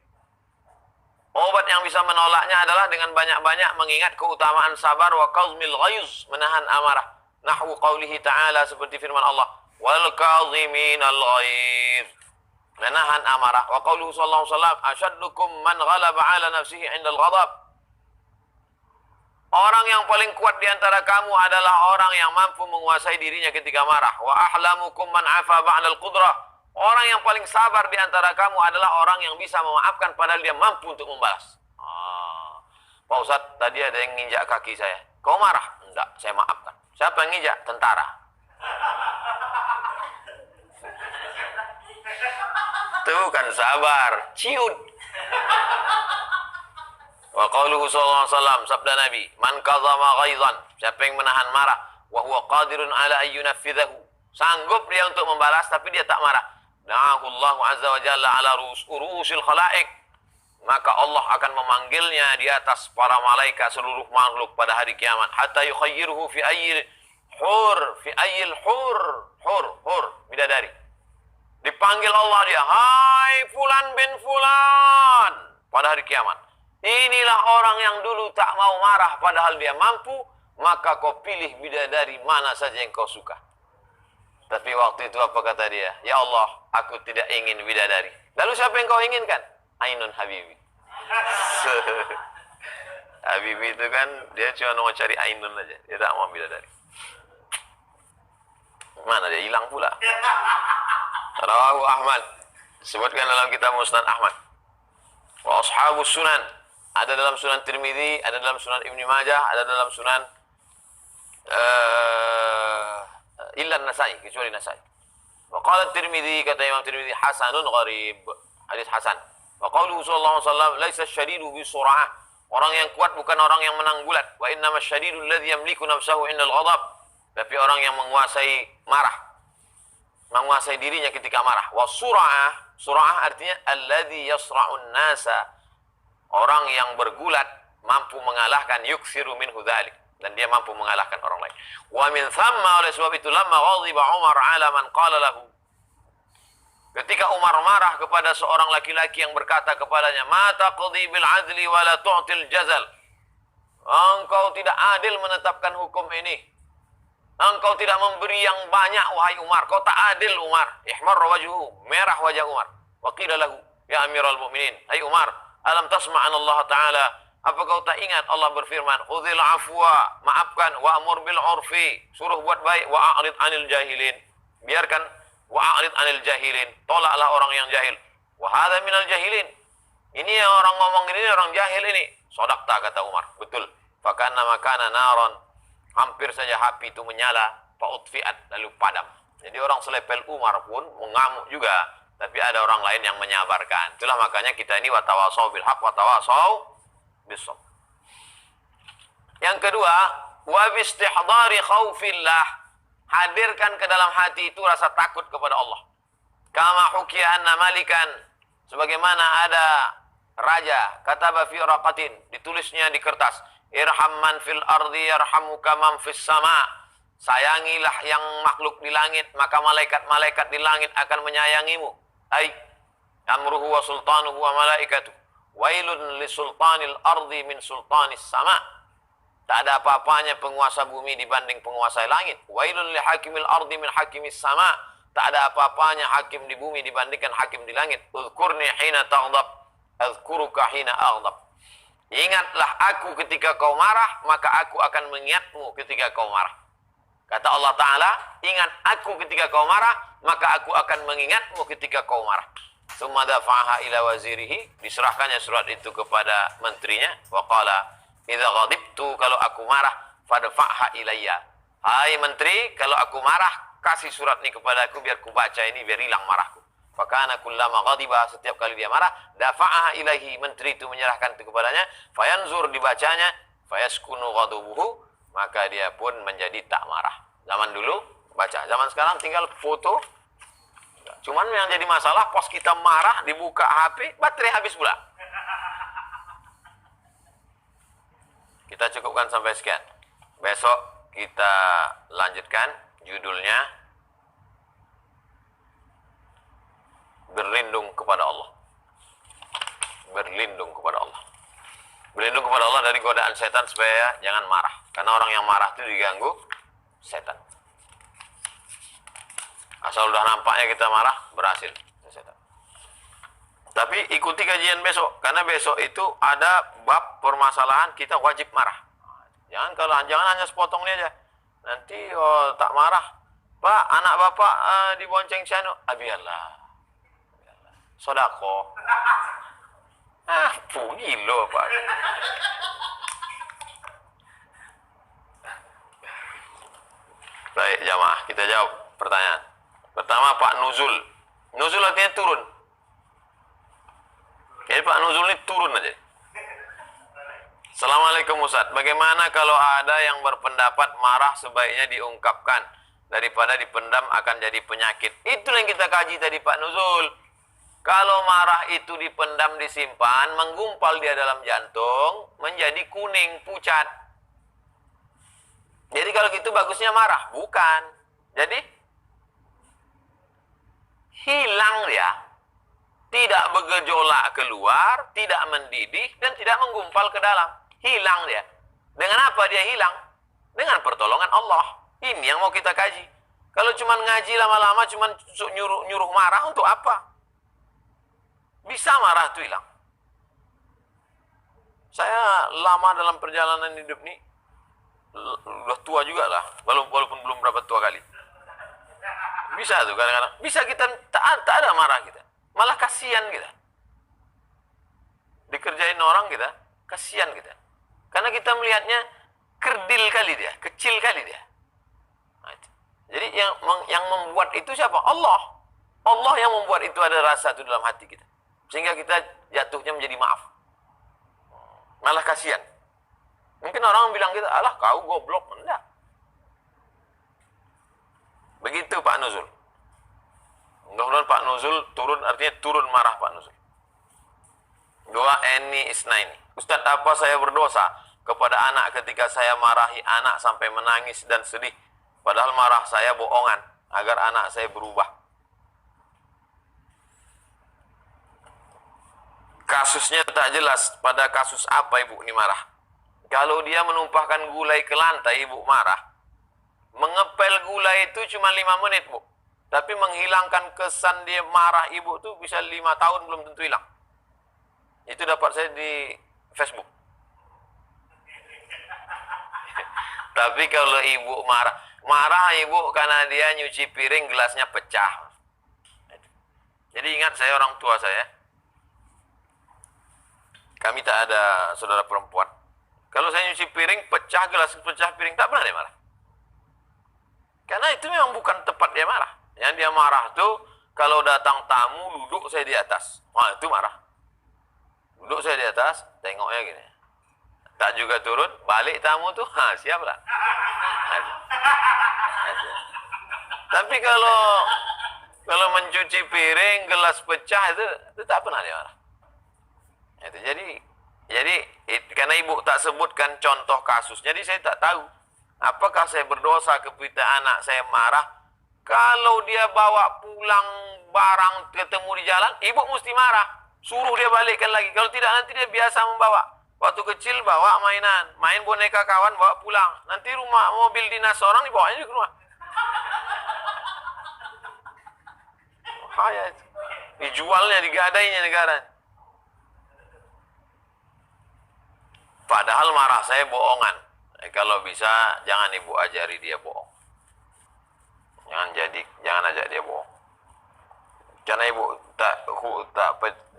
Obat yang bisa menolaknya adalah dengan banyak-banyak mengingat keutamaan sabar wa qazmil ghaiz, menahan amarah. Nahwu qaulihi ta'ala, seperti firman Allah, wal kaziminal ghaiz, menahan amarah. Wa qauluhu sallallahu alaihi wasallam, asyaddukum man ghalaba ala nafsihi 'indal ghadab. Orang yang paling kuat di antara kamu adalah orang yang mampu menguasai dirinya ketika marah. Wa ahlamukum man 'afa ba'dal qudrah. Orang yang paling sabar di antara kamu adalah orang yang bisa memaafkan padahal dia mampu untuk membalas. Pak Ustadz, tadi ada yang nginjak kaki saya. Kau marah? Enggak, saya maafkan. Siapa yang nginjak? Tentara. Itu bukan sabar, ciut. Wa qauluhu sallallahu alaihi wasallam, sabda Nabi, man kazama ghaizan, siapa yang menahan marah, wa huwa qadirun ala ayyunafidhahu, sanggup dia untuk membalas tapi dia tak marah. Na'ahu Allah azza wa jalla ala ru'usil khalaik, maka Allah akan memanggilnya di atas para malaikat seluruh makhluk pada hari kiamat, hatta yukhayyiruhu fi ayyil hur bidadari. Dipanggil Allah dia, hai fulan bin fulan, pada hari kiamat. Inilah orang yang dulu tak mau marah padahal dia mampu, maka kau pilih bidadari mana saja yang kau suka. Tapi waktu itu apa kata dia? Ya Allah, aku tidak ingin bidadari. Lalu siapa yang kau inginkan? Ainun Habibi. Habibi itu kan dia cuma mau cari Ainun aja, dia tak mau bidadari. Mana dia hilang pula? Rawahu Ahmad, sebutkan dalam kitab Musnad Ahmad. Wa ashabus sunan, ada dalam Sunan Tirmidzi, ada dalam Sunan Ibnu Majah, ada dalam Sunan illa Nasai, kecuali Nasai. Wa qala Tirmidzi, kata Imam Tirmidzi, hasanun gharib, hadis hasan. Wa qauluhu sallallahu alaihi wasallam, laisa syadidu bi sur'ah, orang yang kuat bukan orang yang menang bulat. Wa innamas syadidu alladzi yamliku nafsahu indal ghadab, tapi orang yang menguasai marah, menguasai dirinya ketika marah. Wa sur'ah, sur'ah artinya alladzi yasra'un nasa, orang yang bergulat, mampu mengalahkan, yuksiru minhu dzalik, dan dia mampu mengalahkan orang lain. Wa min thamma, oleh sebab itu, lamma ghadiba Umar ala man qala lahu, ketika Umar marah kepada seorang laki-laki yang berkata kepadanya, ma taqdi bil adli wa la tu'til jazal, engkau tidak adil menetapkan hukum ini, engkau tidak memberi yang banyak wahai Umar, kau tak adil Umar. Ihmar wajhu, merah wajah Umar. Wa qila lahu, ya Amirul Mukminin, hai Umar, alam tasma'an Allah Ta'ala, apa kau tak ingat Allah berfirman, khudhil afwa, maafkan, wa amur bil urfi, suruh buat baik, wa a'rid anil jahilin, biarkan, wa a'rid anil jahilin, tolaklah orang yang jahil. Wa hadha minal jahilin, ini yang orang ngomong ini orang jahil ini. Sodakta, kata Umar, betul. Fakanna makana naron, hampir saja api itu menyala, fa'utfi'at, lalu padam. Jadi orang selepel Umar pun mengamuk juga, tapi ada orang lain yang menyabarkan. Itulah makanya kita ini watawasau bil haq, watawasau bisabr. Yang kedua, wa bistihdari khaufillah, hadirkan ke dalam hati itu rasa takut kepada Allah. Kama hukiya anna malikan, sebagaimana ada raja, kataba fi raqatin, ditulisnya di kertas, Irham man fil ardi yarhamuka man fis sama. Sayangilah yang makhluk di langit, maka malaikat-malaikat di langit akan menyayangimu. Ai amruhu wa sultanuhu wa malaikatu. Wailun li sultanil ardi min sultanis sama. Tak ada apa-apanya penguasa bumi dibanding penguasa langit. Wailun li hakimil ardi min hakimis sama. Tak ada apa-apanya hakim di bumi dibandingkan hakim di langit. Uzkurni hina taghdab, azkuruka hina aghdab. Ingatlah aku ketika kau marah, maka aku akan mengingatmu ketika kau marah. Kata Allah Ta'ala, ingat aku ketika kau marah, maka aku akan mengingatmu ketika kau marah. Summa dafa'aha ila wazirihi, diserahkannya surat itu kepada menterinya. Wa qala, idza ghadibtu, kalau aku marah, fadfa'ha ilayya. Hai menteri, kalau aku marah, kasih surat ini kepada aku biar ku baca ini, biar hilang marahku. Fakana kullama ghadiba, setiap kali dia marah, dafa'aha ilaihi, menteri itu menyerahkan itu kepadanya, fayanzur, dibacanya, fayaskunu ghadabuhu, maka dia pun menjadi tak marah. Zaman dulu baca, zaman sekarang tinggal foto. Cuman yang jadi masalah, pas kita marah, dibuka HP, baterai habis pula. Kita cukupkan sampai sekian. Besok kita lanjutkan, judulnya berlindung kepada Allah. Berlindung kepada Allah. Berlindung kepada Allah dari godaan setan supaya jangan marah. Karena orang yang marah itu diganggu setan. Asal udah nampaknya kita marah, berhasil setan. Tapi ikuti kajian besok, karena besok itu ada bab permasalahan kita wajib marah. Jangan hanya sepotong ini aja. Nanti tak marah, Pak, anak bapak dibonceng Syanu. Biarlah. Sodako. Gilo Pak. Baik jamaah, kita jawab pertanyaan. Pertama, Pak Nuzul. Nuzul artinya turun. Jadi Pak Nuzul ini turun aja. Assalamualaikum Ustaz. Bagaimana kalau ada yang berpendapat marah sebaiknya diungkapkan daripada dipendam akan jadi penyakit? Itu yang kita kaji tadi Pak Nuzul. Kalau marah itu dipendam, disimpan, menggumpal dia dalam jantung, menjadi kuning, pucat. Jadi kalau gitu bagusnya marah? Bukan. Jadi hilang dia. Tidak bergejolak keluar, tidak mendidih, dan tidak menggumpal ke dalam. Hilang dia. Dengan apa dia hilang? Dengan pertolongan Allah. Ini yang mau kita kaji. Kalau cuma ngaji lama-lama, cuma nyuruh marah, untuk apa? Bisa marah itu hilang. Saya lama dalam perjalanan hidup ini, udah tua juga lah, walaupun belum berapa tua kali. Bisa tuh kadang-kadang. Bisa kita tak ada marah kita. Malah kasihan kita. Dikerjain orang kita, kasihan kita. Karena kita melihatnya kerdil kali dia, kecil kali dia. Nah, jadi yang membuat itu siapa? Allah. Allah yang membuat itu ada rasa itu dalam hati kita. Sehingga kita jatuhnya menjadi maaf. Malah kasihan. Mungkin orang bilang kita, alah kau goblok. Enggak. Begitu Pak Nuzul. Mudah-mudahan Pak Nuzul turun, artinya turun marah Pak Nuzul. Doa Eni Isnaini. Ustaz, apa saya berdosa kepada anak ketika saya marahi anak sampai menangis dan sedih? Padahal marah saya bohongan agar anak saya berubah. Kasusnya tak jelas, pada kasus apa ibu ini marah. Kalau dia menumpahkan gulai ke lantai, ibu marah. Mengepel gulai itu cuma 5 menit, Bu. Tapi menghilangkan kesan dia marah ibu itu bisa 5 tahun belum tentu hilang. Itu dapat saya di Facebook. Tapi kalau ibu marah ibu karena dia nyuci piring gelasnya pecah. Jadi ingat, saya orang tua saya. Kami tak ada saudara perempuan. Kalau saya nyuci piring, pecah gelas, pecah piring, tak pernah dia marah. Karena itu memang bukan tempat dia marah. Yang dia marah tuh kalau datang tamu duduk saya di atas. Wah, itu marah. Duduk saya di atas, tengoknya gini. Tak juga turun, balik tamu tuh, siap lah. Tapi kalau mencuci piring, gelas pecah itu tak pernah dia marah. Itu jadi Jadi karena ibu tak sebutkan contoh kasus, jadi saya tak tahu apakah saya berdosa ketika anak saya marah. Kalau dia bawa pulang barang ketemu di jalan, ibu mesti marah, suruh dia balikkan lagi. Kalau tidak nanti dia biasa membawa. Waktu kecil bawa mainan, main boneka kawan bawa pulang. Nanti rumah mobil dinas orang dibawanya di rumah. Bahaya itu. Dijualnya, digadainya negara. Padahal marah saya bohongan. Kalau bisa jangan ibu ajari dia bohong. Jangan ajak dia bohong. Karena ibu tak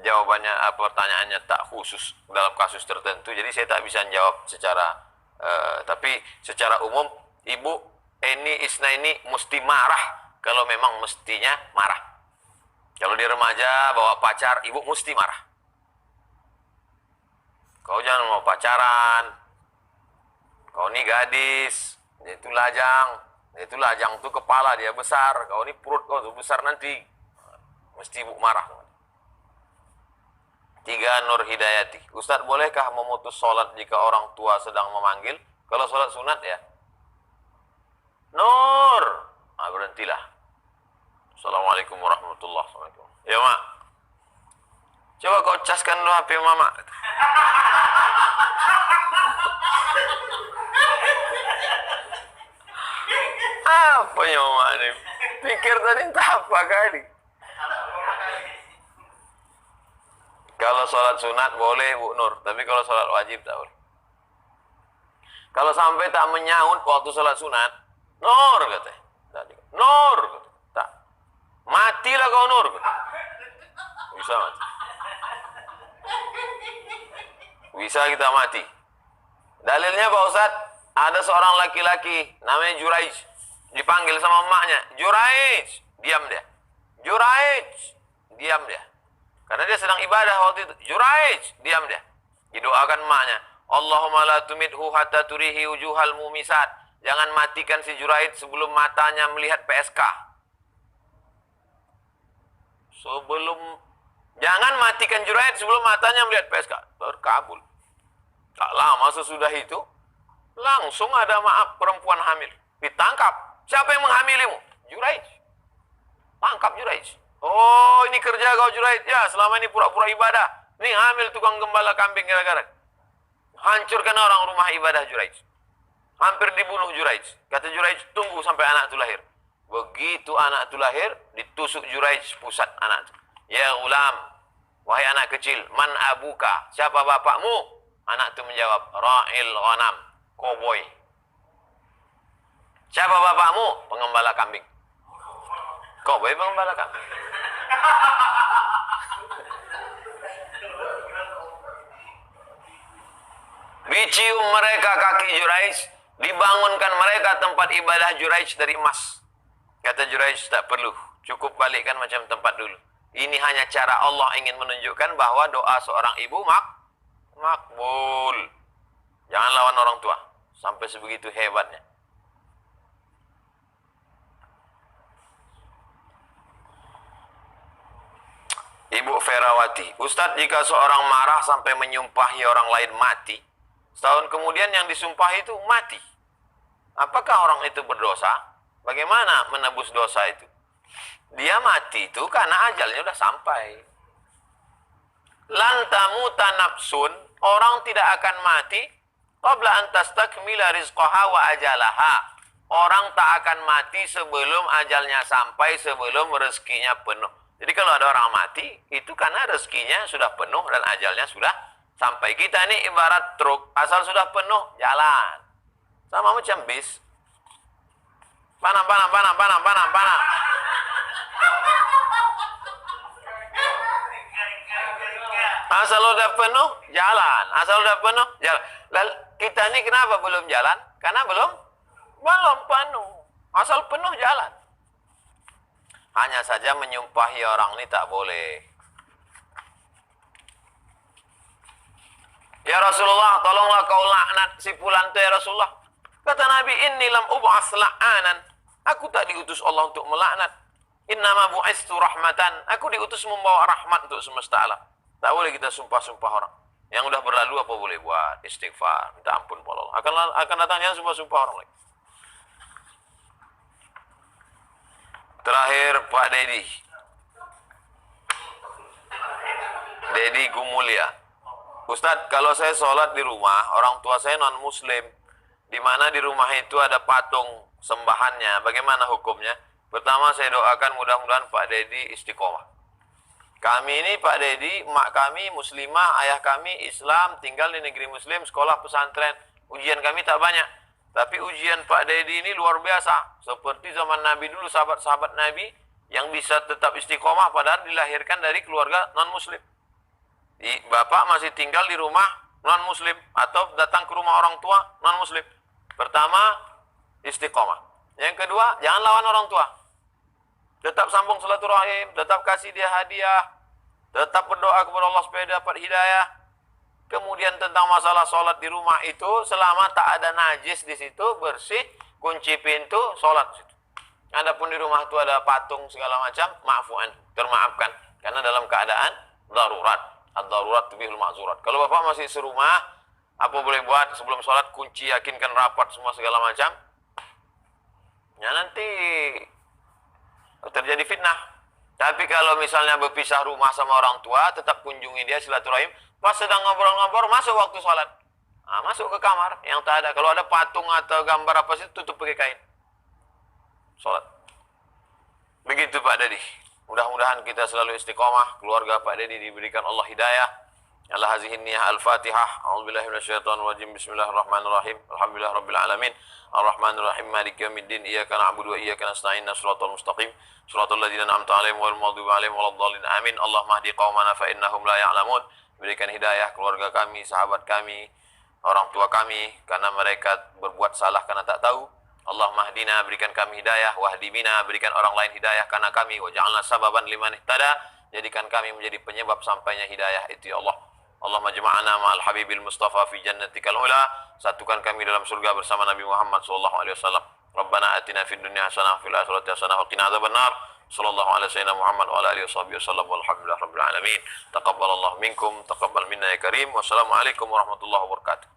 jawabannya pertanyaannya tak khusus dalam kasus tertentu. Jadi saya tak bisa jawab secara tapi secara umum ibu Isna ini mesti marah kalau memang mestinya marah. Kalau dia remaja bawa pacar, ibu mesti marah. Kau jangan mau pacaran. Kau ini gadis, dia itu lajang tuh kepala dia besar, kau ini perut kau tuh besar nanti. Mesti ibu marah. 3 Nur Hidayati. Ustaz, bolehkah memutus sholat jika orang tua sedang memanggil? Kalau sholat sunat ya. Nur, berhentilah. Assalamualaikum warahmatullahi wabarakatuh. Ya mak, coba kau caskan dulu HP mama. Apa ya mak ini? Pikir tadi entah apa kali. Kalau sholat sunat boleh Bu Nur, tapi kalau sholat wajib tak boleh. Kalau sampai tak menyaut waktu sholat sunat, Nur katanya. Nur katanya. Tak. Matilah kau Nur katanya. Bisa mati. Bisa kita mati. Dalilnya Pak Ustadz, ada seorang laki-laki namanya Juraij. Dipanggil sama emaknya, Juraij, diam dia. Juraij, diam dia. Karena dia sedang ibadah waktu itu. Juraij, diam dia. Didoakan emaknya, Allahumma la tumidhu hatta turihi wujuhal mumisat. Jangan matikan si Juraij sebelum matanya melihat PSK. Jangan matikan Juraij sebelum matanya melihat PSK. Terkabul. Tak lama sesudah itu, langsung ada perempuan hamil. Ditangkap. Siapa yang menghamilimu? Juraij. Tangkap Juraij. Oh, ini kerja kau Juraij. Ya, selama ini pura-pura ibadah. Ini hamil tukang gembala kambing gara-gara. Hancurkan orang rumah ibadah Juraij. Hampir dibunuh Juraij. Kata Juraij, tunggu sampai anak itu lahir. Begitu anak itu lahir, ditusuk Juraij pusat anak itu. Ya ulam, wahai anak kecil, man abuka? Siapa bapakmu? Anak itu menjawab, Ra'il ghanam, koboi. Siapa bapakmu? Pengembala kambing. Koboi pengembala kambing. Dicium mereka kaki Juraij, dibangunkan mereka tempat ibadah Juraij dari emas. Kata Juraij, tak perlu, cukup balikkan macam tempat dulu. Ini hanya cara Allah ingin menunjukkan bahwa doa seorang ibu makbul. Jangan lawan orang tua. Sampai sebegitu hebatnya. Ibu Ferawati, Ustadz, jika seorang marah sampai menyumpahi orang lain mati, setahun kemudian yang disumpahi itu mati, apakah orang itu berdosa? Bagaimana menebus dosa itu? Dia mati itu karena ajalnya sudah sampai. Lan tamuta nafsun, orang tidak akan mati qabla an tastakmila rizqaha wa ajalaha. Orang tak akan mati sebelum ajalnya sampai, sebelum rezekinya penuh. Jadi kalau ada orang mati, itu karena rezekinya sudah penuh dan ajalnya sudah sampai. Kita ini ibarat truk, asal sudah penuh, jalan. Sama macam bis. Panah. Asal udah penuh, jalan. Asal udah penuh, jalan. Lalu kita ini kenapa belum jalan? Karena belum penuh. Asal penuh, jalan. Hanya saja menyumpahi orang ini tak boleh. Ya Rasulullah, tolonglah kau laknat si fulan itu ya Rasulullah. Kata Nabi, inni lam ub'as la'anan. Aku tak diutus Allah untuk melaknat. Innama bu'istu rahmatan. Aku diutus membawa rahmat untuk semesta alam. Tak boleh kita sumpah-sumpah orang. Yang udah berlalu apa boleh buat? Istighfar, minta ampun pada Allah. Akan datangnya sumpah-sumpah orang lain. Terakhir Pak Dedi. Dedi Gumulia. Ustadz, kalau saya sholat di rumah, orang tua saya non-muslim, di mana di rumah itu ada patung sembahannya, bagaimana hukumnya? Pertama saya doakan mudah-mudahan Pak Dedi istiqomah. Kami ini Pak Dedi, mak kami muslimah, ayah kami Islam, tinggal di negeri muslim, sekolah pesantren. Ujian kami tak banyak. Tapi ujian Pak Dedi ini luar biasa. Seperti zaman Nabi dulu, sahabat-sahabat Nabi yang bisa tetap istiqomah padahal dilahirkan dari keluarga non-muslim. Bapak masih tinggal di rumah non-muslim atau datang ke rumah orang tua non-muslim. Pertama, istiqomah. Yang kedua, jangan lawan orang tua. Tetap sambung silaturahim, tetap kasih dia hadiah, tetap berdoa kepada Allah supaya dapat hidayah. Kemudian tentang masalah sholat di rumah itu, selama tak ada najis di situ, bersih, kunci pintu, sholat di situ. Adapun di rumah itu ada patung segala macam, maafuan, termaafkan. Karena dalam keadaan darurat. Ad-darurat tubihul ma'zurat. Kalau bapak masih serumah, apa boleh buat sebelum sholat, kunci, yakinkan rapat semua segala macam. Ya nanti terjadi fitnah. Tapi kalau misalnya berpisah rumah sama orang tua, tetap kunjungi dia silaturahim. Pas sedang ngobrol-ngobrol, masuk waktu sholat. Nah, masuk ke kamar yang tak ada. Kalau ada patung atau gambar apa sih, tutup pakai kain. Sholat. Begitu Pak Dedi. Mudah-mudahan kita selalu istiqomah, keluarga Pak Dedi diberikan Allah hidayah. Allah hazihin niyah al-Fatihah. A'udzubillahi minasyaitonir rajim. Bismillahirrahmanirrahim. Alhamdulillahirabbil alamin. Arrahmanirrahim. Maliki yaumiddin. Iyyaka na'budu wa iyyaka nasta'in. Shiratal mustaqim. Shiratal ladzina an'amta 'alaihim ghairil maghdubi alaihim waladdallin. Amin. Allahumma hdi qaumana fa innahum la ya'lamun. Berikan hidayah keluarga kami, sahabat kami, orang tua kami karena mereka berbuat salah karena tak tahu. Allahumma hdina, berikan kami hidayah, wahdi bina, berikan orang lain hidayah karena kami, waj'alna sababan liman ihtada, jadikan kami menjadi penyebab sampainya hidayah itu ya Allah. Allahumma jama'ana ma'al habibil mustafa fi jannatikal ula, satukan kami dalam surga bersama Nabi Muhammad sallallahu alaihi wasallam. Rabbana atina fid dunya hasanah fil akhirati hasanah wa qina adzabannar. Sallallahu alaihi wasallam Muhammad wa ala alihi wasallam walhamdulillah rabbil alamin. Taqabbalallahu minkum, taqabbal minna ya karim. Wassalamualaikum warahmatullahi wabarakatuh.